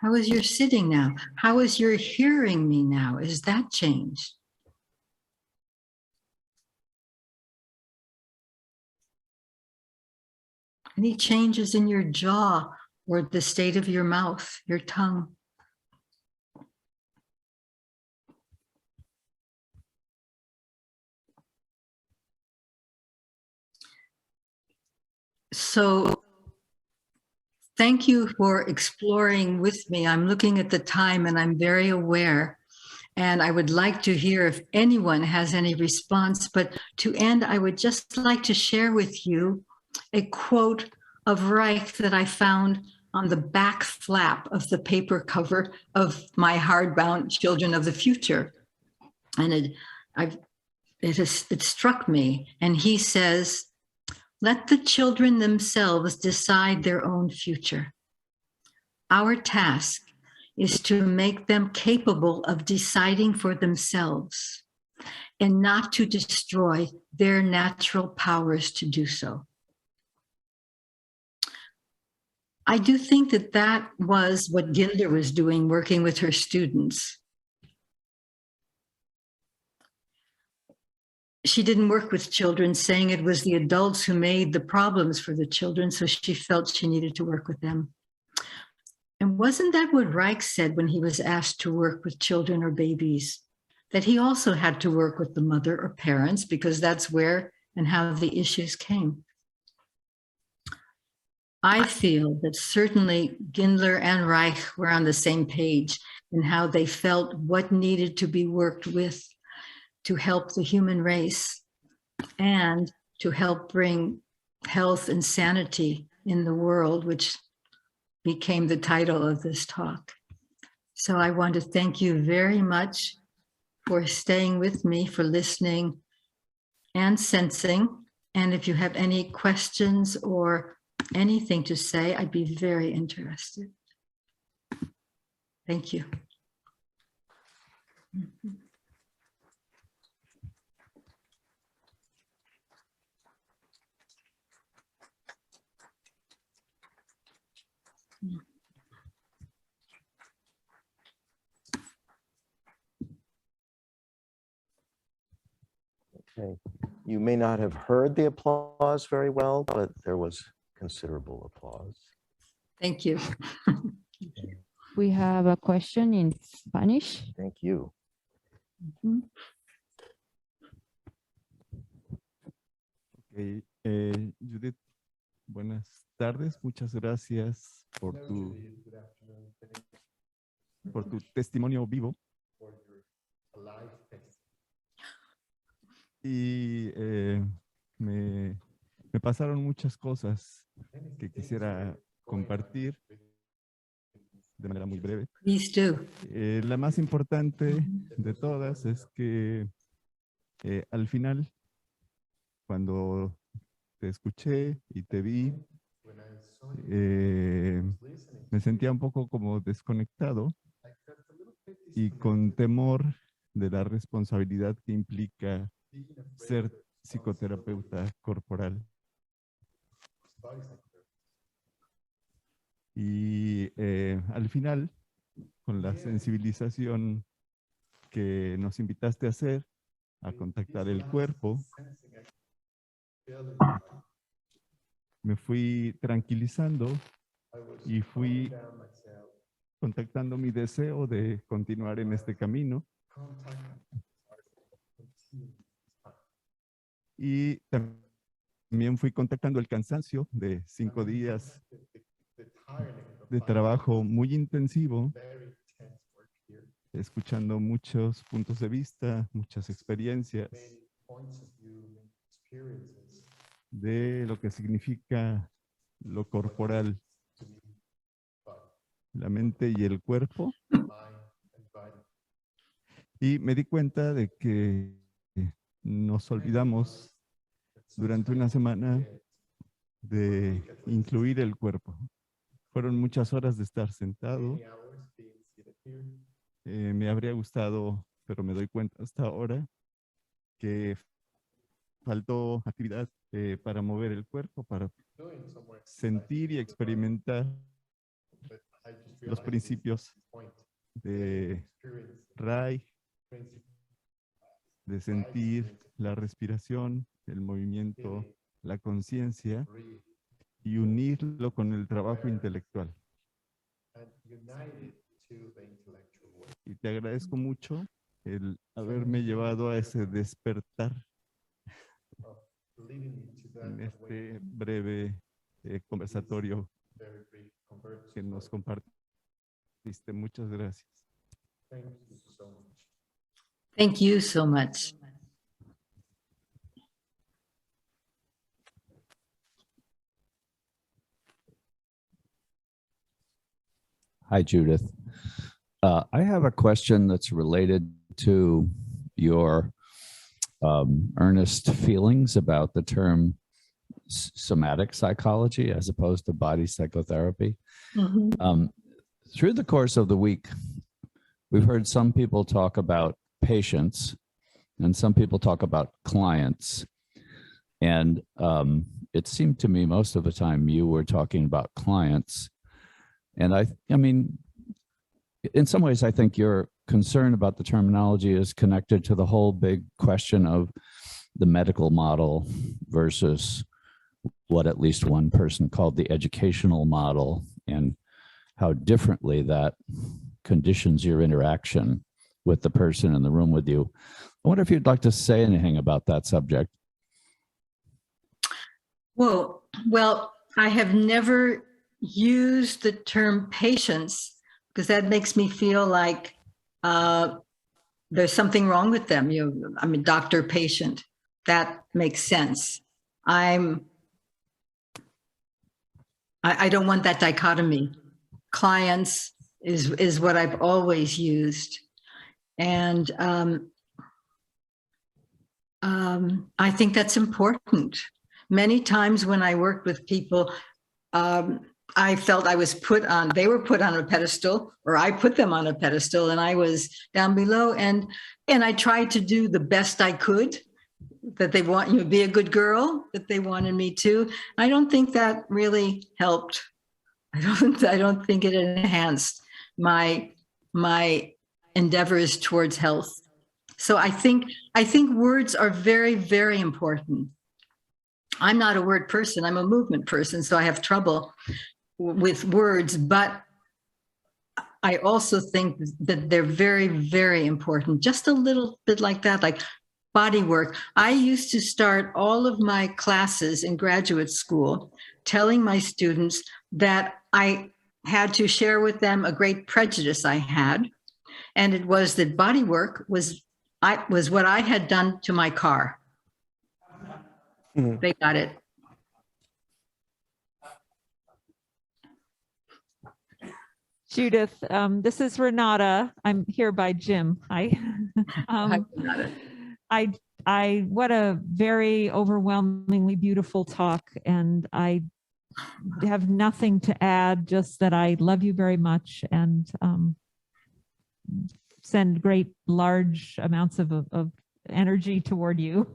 How is your sitting now? How is your hearing me now? Is that changed? Any changes in your jaw or the state of your mouth, your tongue? So thank you for exploring with me. I'm looking at the time and I'm very aware. And I would like to hear if anyone has any response. But to end, I would just like to share with you a quote of Reich that I found on the back flap of the paper cover of my hardbound Children of the Future. And it struck me. And he says, "Let the children themselves decide their own future. Our task is to make them capable of deciding for themselves and not to destroy their natural powers to do so." I do think that that was what Gindler was doing, working with her students. She didn't work with children, saying it was the adults who made the problems for the children, so she felt she needed to work with them. And wasn't that what Reich said when he was asked to work with children or babies? That he also had to work with the mother or parents because that's where and how the issues came. I feel that certainly Gindler and Reich were on the same page in how they felt what needed to be worked with to help the human race and to help bring health and sanity in the world, which became the title of this talk. So I want to thank you very much for staying with me, for listening and sensing. And if you have any questions or anything to say, I'd be very interested. Thank you. Okay. You may not have heard the applause very well, but there was considerable applause. Thank you. We have a question in Spanish. Thank you. Okay. Judith, buenas tardes. Muchas gracias por tu testimonio vivo. Y me pasaron muchas cosas que quisiera compartir de manera muy breve. Please do. La más importante de todas es que al final, cuando te escuché y te vi, me sentía un poco como desconectado y con temor de la responsabilidad que implica ser psicoterapeuta corporal. Y al final, con la sensibilización que nos invitaste a hacer, a contactar el cuerpo, me fui tranquilizando y fui contactando mi deseo de continuar en este camino. Y también fui contactando el cansancio de 5 días de trabajo muy intensivo, escuchando muchos puntos de vista, muchas experiencias de lo que significa lo corporal, la mente y el cuerpo. Y me di cuenta de que nos olvidamos durante una semana de incluir el cuerpo. Fueron muchas horas de estar sentado. Me habría gustado, pero me doy cuenta hasta ahora que faltó actividad para mover el cuerpo, para sentir y experimentar los principios de Reich, de sentir la respiración, el movimiento, la conciencia y unirlo con el trabajo intelectual. Y te agradezco mucho el haberme llevado a ese despertar en este breve conversatorio que nos compartiste. Muchas gracias. Thank you so much. Hi, Judith. I have a question that's related to your earnest feelings about the term somatic psychology as opposed to body psychotherapy. Through the course of the week, we've heard some people talk about patients and some people talk about clients. And it seemed to me most of the time you were talking about clients. And I mean, in some ways, I think your concern about the terminology is connected to the whole big question of the medical model versus what at least one person called the educational model, and how differently that conditions your interaction with the person in the room with you. I wonder if you'd like to say anything about that subject. Well, I have never used the term patients because that makes me feel like there's something wrong with them. I mean, doctor, patient, that makes sense. I don't want that dichotomy. Clients is what I've always used. And I think that's important. Many times when I worked with people, I felt they were put on a pedestal, or I put them on a pedestal, and I was down below, and I tried to do the best I could, that they want you to be a good girl, that they wanted me to. I don't think that really helped. I don't think it enhanced my endeavors towards health. So I think words are very, very important. I'm not a word person, I'm a movement person, so I have trouble with words, but I also think that they're very, very important. Just a little bit like that, like body work. I used to start all of my classes in graduate school telling my students that I had to share with them a great prejudice I had, and it was that body work was what I had done to my car. They got it. Judith, this is Renata. I'm here by Jim. Hi. Hi, Renata. What a very overwhelmingly beautiful talk. And I have nothing to add, just that I love you very much and send great, large amounts of energy toward you.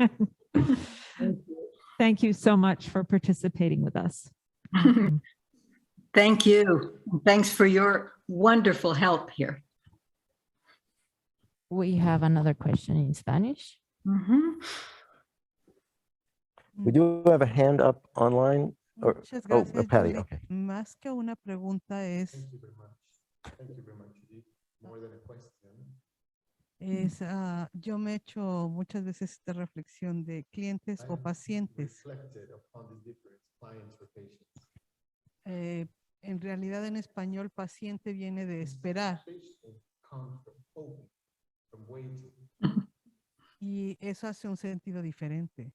Thank you so much for participating with us. Thank you. Thanks for your wonderful help here. We have another question in Spanish. We do have a hand up online. Or, Muchas oh, gracias, Patty, Judy. okay. Más que una pregunta es, yo me he hecho muchas veces esta reflexión de clientes o pacientes. En realidad en español paciente viene de esperar. Y eso hace un sentido diferente.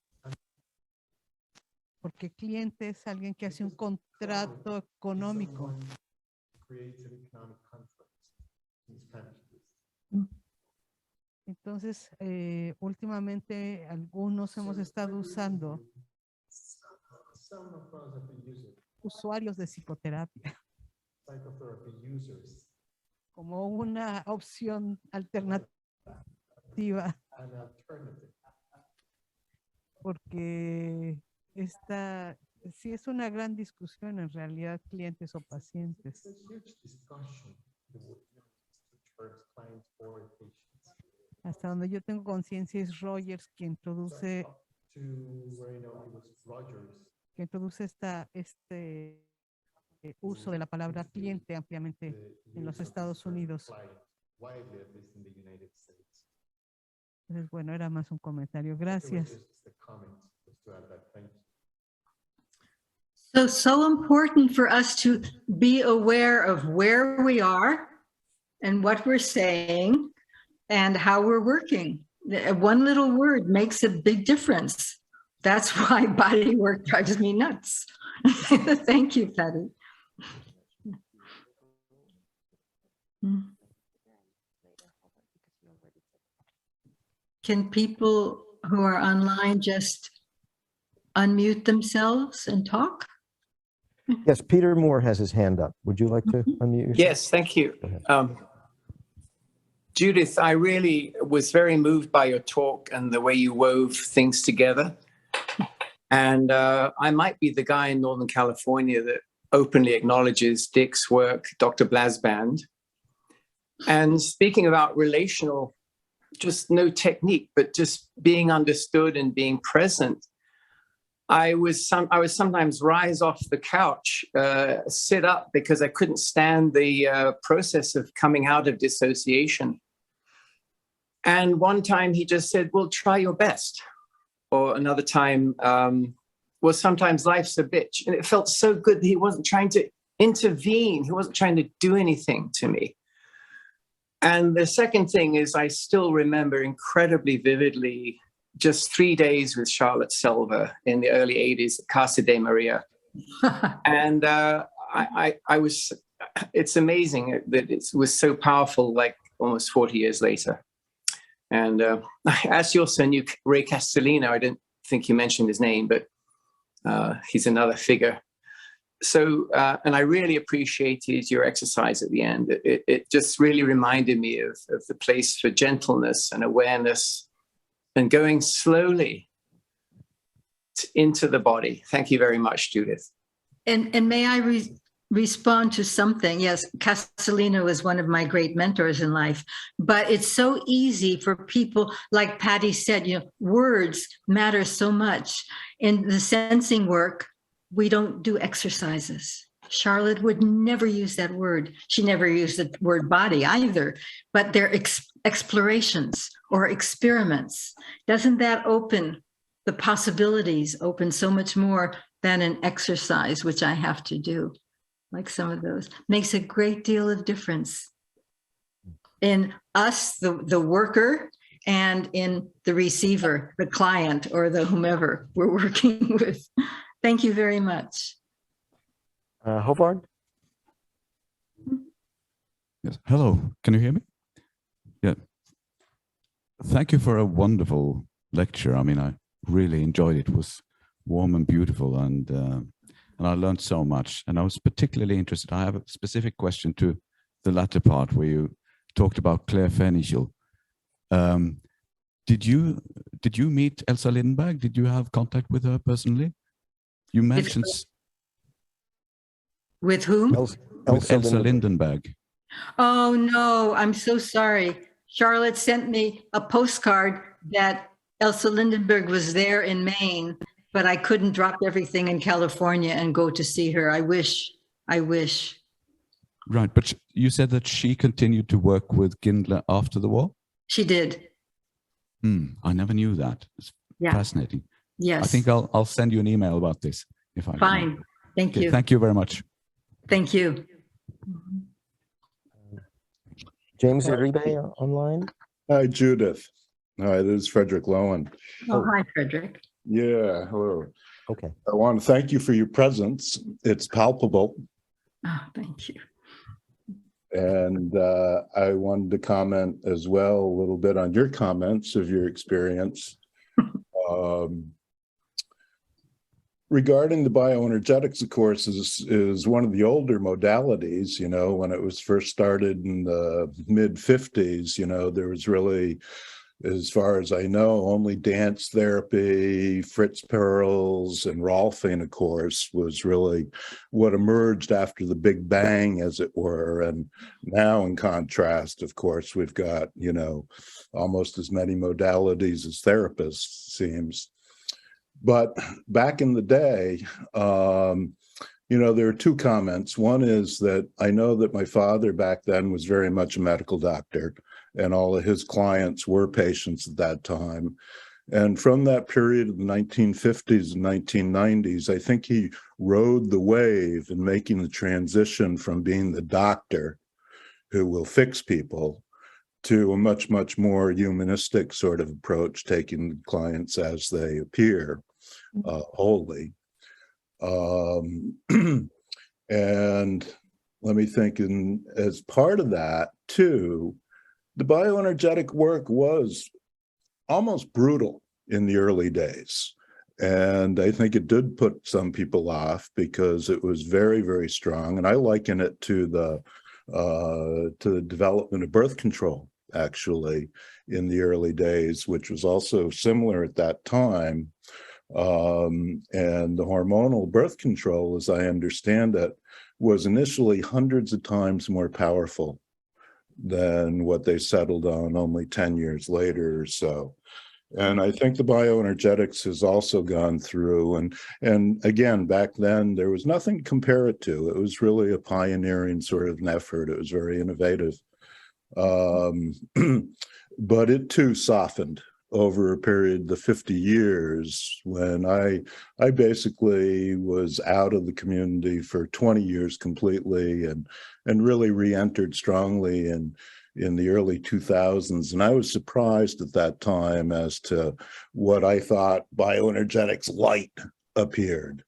Porque cliente es alguien que hace un contrato económico. Entonces, últimamente algunos hemos estado usando usuarios de psicoterapia como una opción alternativa, porque esta sí es una gran discusión en realidad, clientes o pacientes. Hasta donde yo tengo conciencia es Rogers quien introduce este uso de la palabra cliente ampliamente en los Estados Unidos. Entonces, bueno, era más un comentario. Gracias. So important for us to be aware of where we are and what we're saying and how we're working. One little word makes a big difference. That's why body work drives me nuts. Thank you, Patty. Can people who are online just unmute themselves and talk? Yes, Peter Moore has his hand up. Would you like to unmute yourself? Yes, thank you. Go ahead. Judith, I really was very moved by your talk and the way you wove things together. And I might be the guy in Northern California that openly acknowledges Dick's work, Dr. Blasband. And speaking about relational, just no technique, but just being understood and being present. I would sometimes rise off the couch, sit up because I couldn't stand the process of coming out of dissociation. And one time he just said, well, try your best. Or another time, well, sometimes life's a bitch. And it felt so good that he wasn't trying to intervene. He wasn't trying to do anything to me. And the second thing is I still remember incredibly vividly just 3 days with Charlotte Selva in the early 80s at Casa de Maria. And I was, it's amazing that it was so powerful, like almost 40 years later. And as you also knew Ray Castellino, I didn't think you mentioned his name, but he's another figure. So, and I really appreciated your exercise at the end. It just really reminded me of the place for gentleness and awareness and going slowly into the body. Thank you very much, Judith. And may I respond to something? Yes, Castellino is one of my great mentors in life, but it's so easy for people, like Patty said, you know, words matter so much. In the sensing work, we don't do exercises. Charlotte would never use that word. She never used the word body either, but they're explorations or experiments. Doesn't that open the possibilities, open so much more than an exercise, which I have to do, like some of those? Makes a great deal of difference in us, the worker, and in the receiver, the client, or the whomever we're working with. Thank you very much. Hovard? Yes. Hello. Can you hear me? Yeah. Thank you for a wonderful lecture. I mean, I really enjoyed it. It was warm and beautiful, and I learned so much. And I was particularly interested. I have a specific question to the latter part where you talked about Claire Fenichel. Did you meet Elsa Lindenberg? Did you have contact with her personally? You mentioned With whom? with Elsa Lindenberg. Oh, no, I'm so sorry. Charlotte sent me a postcard that Elsa Lindenberg was there in Maine, but I couldn't drop everything in California and go to see her. I wish. Right, but you said that she continued to work with Gindler after the war? She did. I never knew that. It's fascinating. Yes. I think I'll send you an email about this if I Fine. can. Thank Okay, you. thank you very much. Thank you. James Uribe online? Hi, Judith. Hi, this is Frederick Lowen. Oh, hi, Frederick. Yeah, hello. Okay. I want to thank you for your presence. It's palpable. Oh, thank you. And I wanted to comment as well a little bit on your comments of your experience. regarding the bioenergetics, of course, is one of the older modalities. You know, when it was first started in the mid 50s, you know, there was really, as far as I know, only dance therapy, Fritz Perls, and Rolfing, of course, was really what emerged after the Big Bang, as it were. And now, in contrast, of course, we've got, you know, almost as many modalities as therapists, seems. But back in the day, you know, there are two comments. One is that I know that my father back then was very much a medical doctor, and all of his clients were patients at that time. And from that period of the 1950s and 1990s, I think he rode the wave in making the transition from being the doctor who will fix people to a much, much more humanistic sort of approach, taking clients as they appear wholly. And let me think, as part of that too, the bioenergetic work was almost brutal in the early days. And I think it did put some people off because it was very, very strong. And I liken it to the development of birth control, actually, in the early days, which was also similar at that time. And the hormonal birth control, as I understand it, was initially hundreds of times more powerful than what they settled on only 10 years later or so. And I think the bioenergetics has also gone through, and again, back then, there was nothing to compare it to. It was really a pioneering sort of an effort. It was very innovative. But it too softened over a period of 50 years when I basically was out of the community for 20 years completely and really re-entered strongly in the early 2000s. And I was surprised at that time as to what I thought bioenergetics light appeared.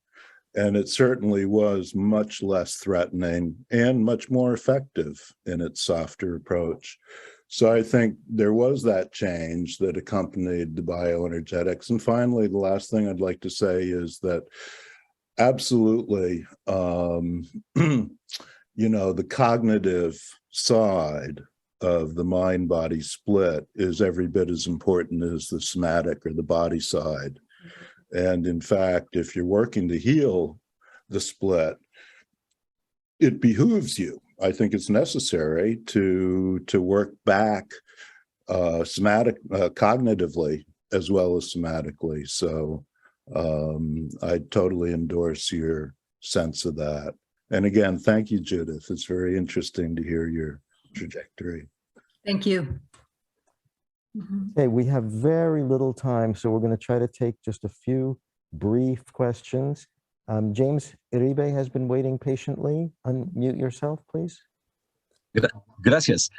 And it certainly was much less threatening and much more effective in its softer approach. So I think there was that change that accompanied the bioenergetics. And finally, the last thing I'd like to say is that absolutely, you know, the cognitive side of the mind-body split is every bit as important as the somatic or the body side. And in fact, if you're working to heal the split, it behooves you. I think it's necessary to work back cognitively as well as somatically. So I totally endorse your sense of that. And again, thank you, Judith. It's very interesting to hear your trajectory. Thank you. Okay, we have very little time, so we're going to try to take just a few brief questions. James Iribe has been waiting patiently. Unmute yourself, please. Gracias.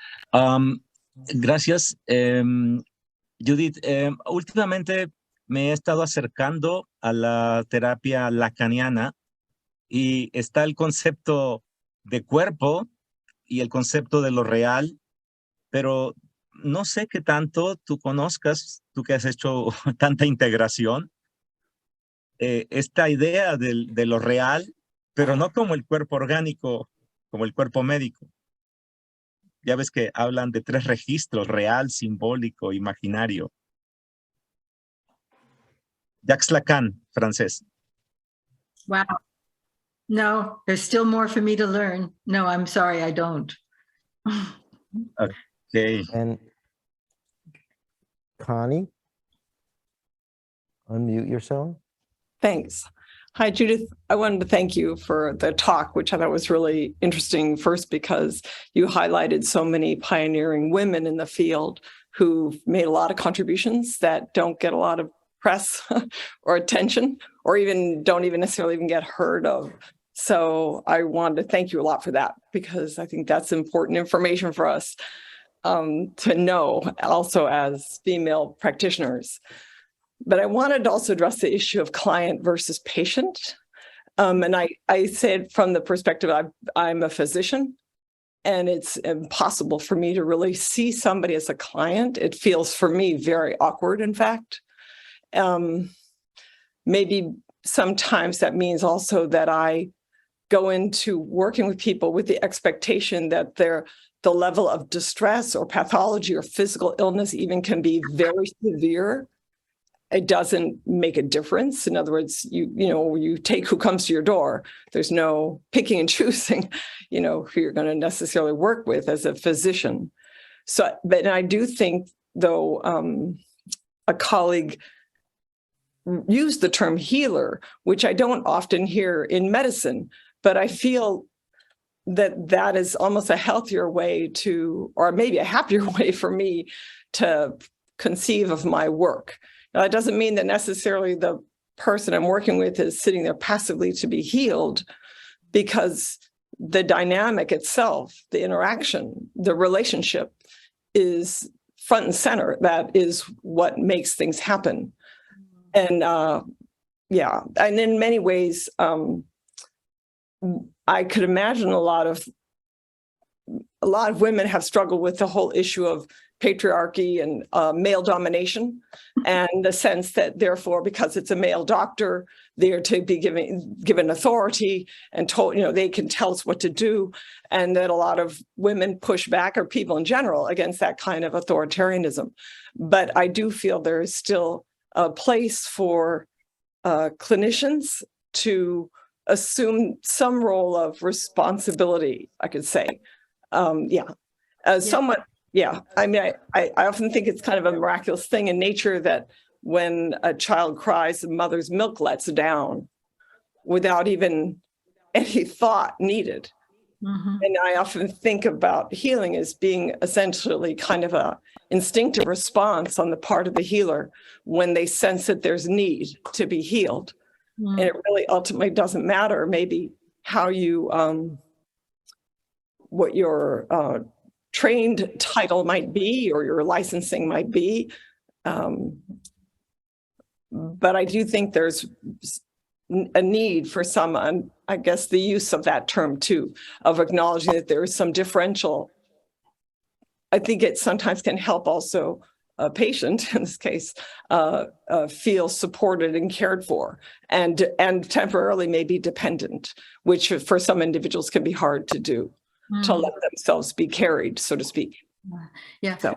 Gracias. Judith, últimamente me he estado acercando a la terapia lacaniana y está el concepto de cuerpo y el concepto de lo real, pero no sé qué tanto tú conozcas, tú que has hecho tanta integración, esta idea de lo real, pero no como el cuerpo orgánico, como el cuerpo médico. Ya ves que hablan de 3 registros, real, simbólico, imaginario. Jacques Lacan, francés. Wow. No, there's still more for me to learn. No, I'm sorry, I don't. Okay. And Connie, unmute yourself. Thanks. Hi, Judith. I wanted to thank you for the talk, which I thought was really interesting. First, because you highlighted so many pioneering women in the field who've made a lot of contributions that don't get a lot of press or attention, or even don't even necessarily even get heard of. So I wanted to thank you a lot for that, because I think that's important information for us to know, also as female practitioners. But I wanted to also address the issue of client versus patient. And I say it from the perspective, I'm a physician, and it's impossible for me to really see somebody as a client. It feels for me very awkward, in fact. Maybe sometimes that means also that I go into working with people with the expectation that the level of distress or pathology or physical illness even can be very severe. It doesn't make a difference. In other words, you take who comes to your door. There's no picking and choosing, who you're going to necessarily work with as a physician. So, but I do think, though, a colleague used the term healer, which I don't often hear in medicine, but I feel that is almost a healthier way to, or maybe a happier way for me to conceive of my work. Now, that doesn't mean that necessarily the person I'm working with is sitting there passively to be healed, because the dynamic itself, the interaction, the relationship is front and center. That is what makes things happen. And and in many ways, I could imagine a lot of women have struggled with the whole issue of patriarchy and male domination, and the sense that therefore, because it's a male doctor, they're to be given authority and told, they can tell us what to do, and that a lot of women push back, or people in general, against that kind of authoritarianism. But I do feel there is still a place for clinicians to assume some role of responsibility, I could say. Somewhat. Yeah, I mean, I often think it's kind of a miraculous thing in nature that when a child cries, the mother's milk lets down without even any thought needed. Mm-hmm. And I often think about healing as being essentially kind of a instinctive response on the part of the healer when they sense that there's need to be healed. Mm-hmm. And it really ultimately doesn't matter maybe how you, what your trained title might be or your licensing might be. But I do think there's a need for some, I guess, the use of that term too, of acknowledging that there is some differential. I think it sometimes can help also a patient, in this case, feel supported and cared for, and temporarily maybe dependent, which for some individuals can be hard to do. To let themselves be carried, so to speak. Yeah. So,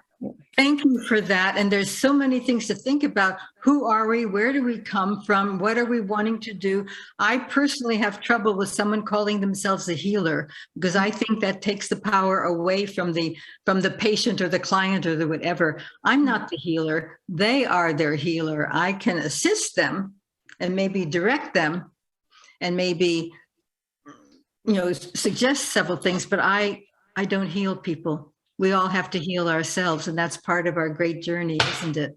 thank you for that. And there's so many things to think about. Who are we? Where do we come from? What are we wanting to do? I personally have trouble with someone calling themselves a healer, because I think that takes the power away from the patient or the client or the whatever. I'm not the healer. They are their healer. I can assist them and maybe direct them and maybe suggest several things, but I don't heal people. We all have to heal ourselves, and that's part of our great journey, isn't it?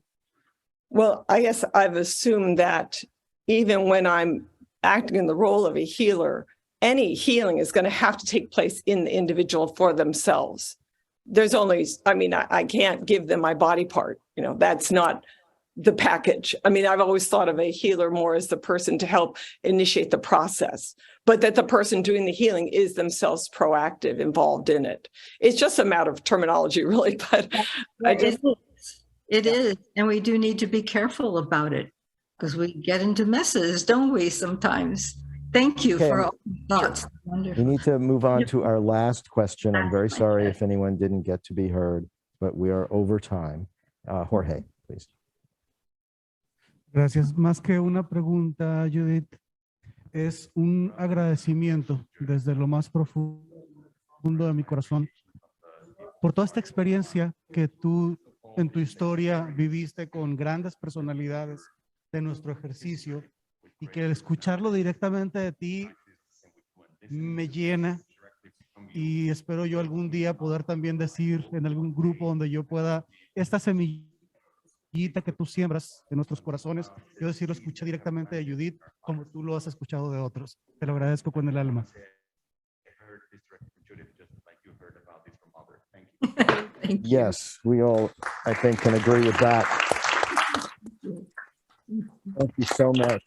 Well, I guess I've assumed that even when I'm acting in the role of a healer, any healing is going to have to take place in the individual for themselves. There's only, I can't give them my body part. That's not the package. I've always thought of a healer more as the person to help initiate the process, but that the person doing the healing is themselves proactive, involved in it. It's just a matter of terminology, really, but it is. And we do need to be careful about it, because we get into messes, don't we, sometimes? Thank you for all the thoughts. Wonderful. We need to move on to our last question. I'm very sorry if anyone didn't get to be heard, but we are over time. Jorge, please. Gracias. Más que una pregunta, Judith, es un agradecimiento desde lo más profundo de mi corazón por toda esta experiencia que tú en tu historia viviste con grandes personalidades de nuestro ejercicio, y que el escucharlo directamente de ti me llena, y espero yo algún día poder también decir en algún grupo donde yo pueda, esta semillita que tú siembras en nuestros corazones, yo decirlo, escuché directamente de Judith como tú lo has escuchado de otros. Te lo agradezco con el alma. Yes, we all, I think, can agree with that. Thank you so much.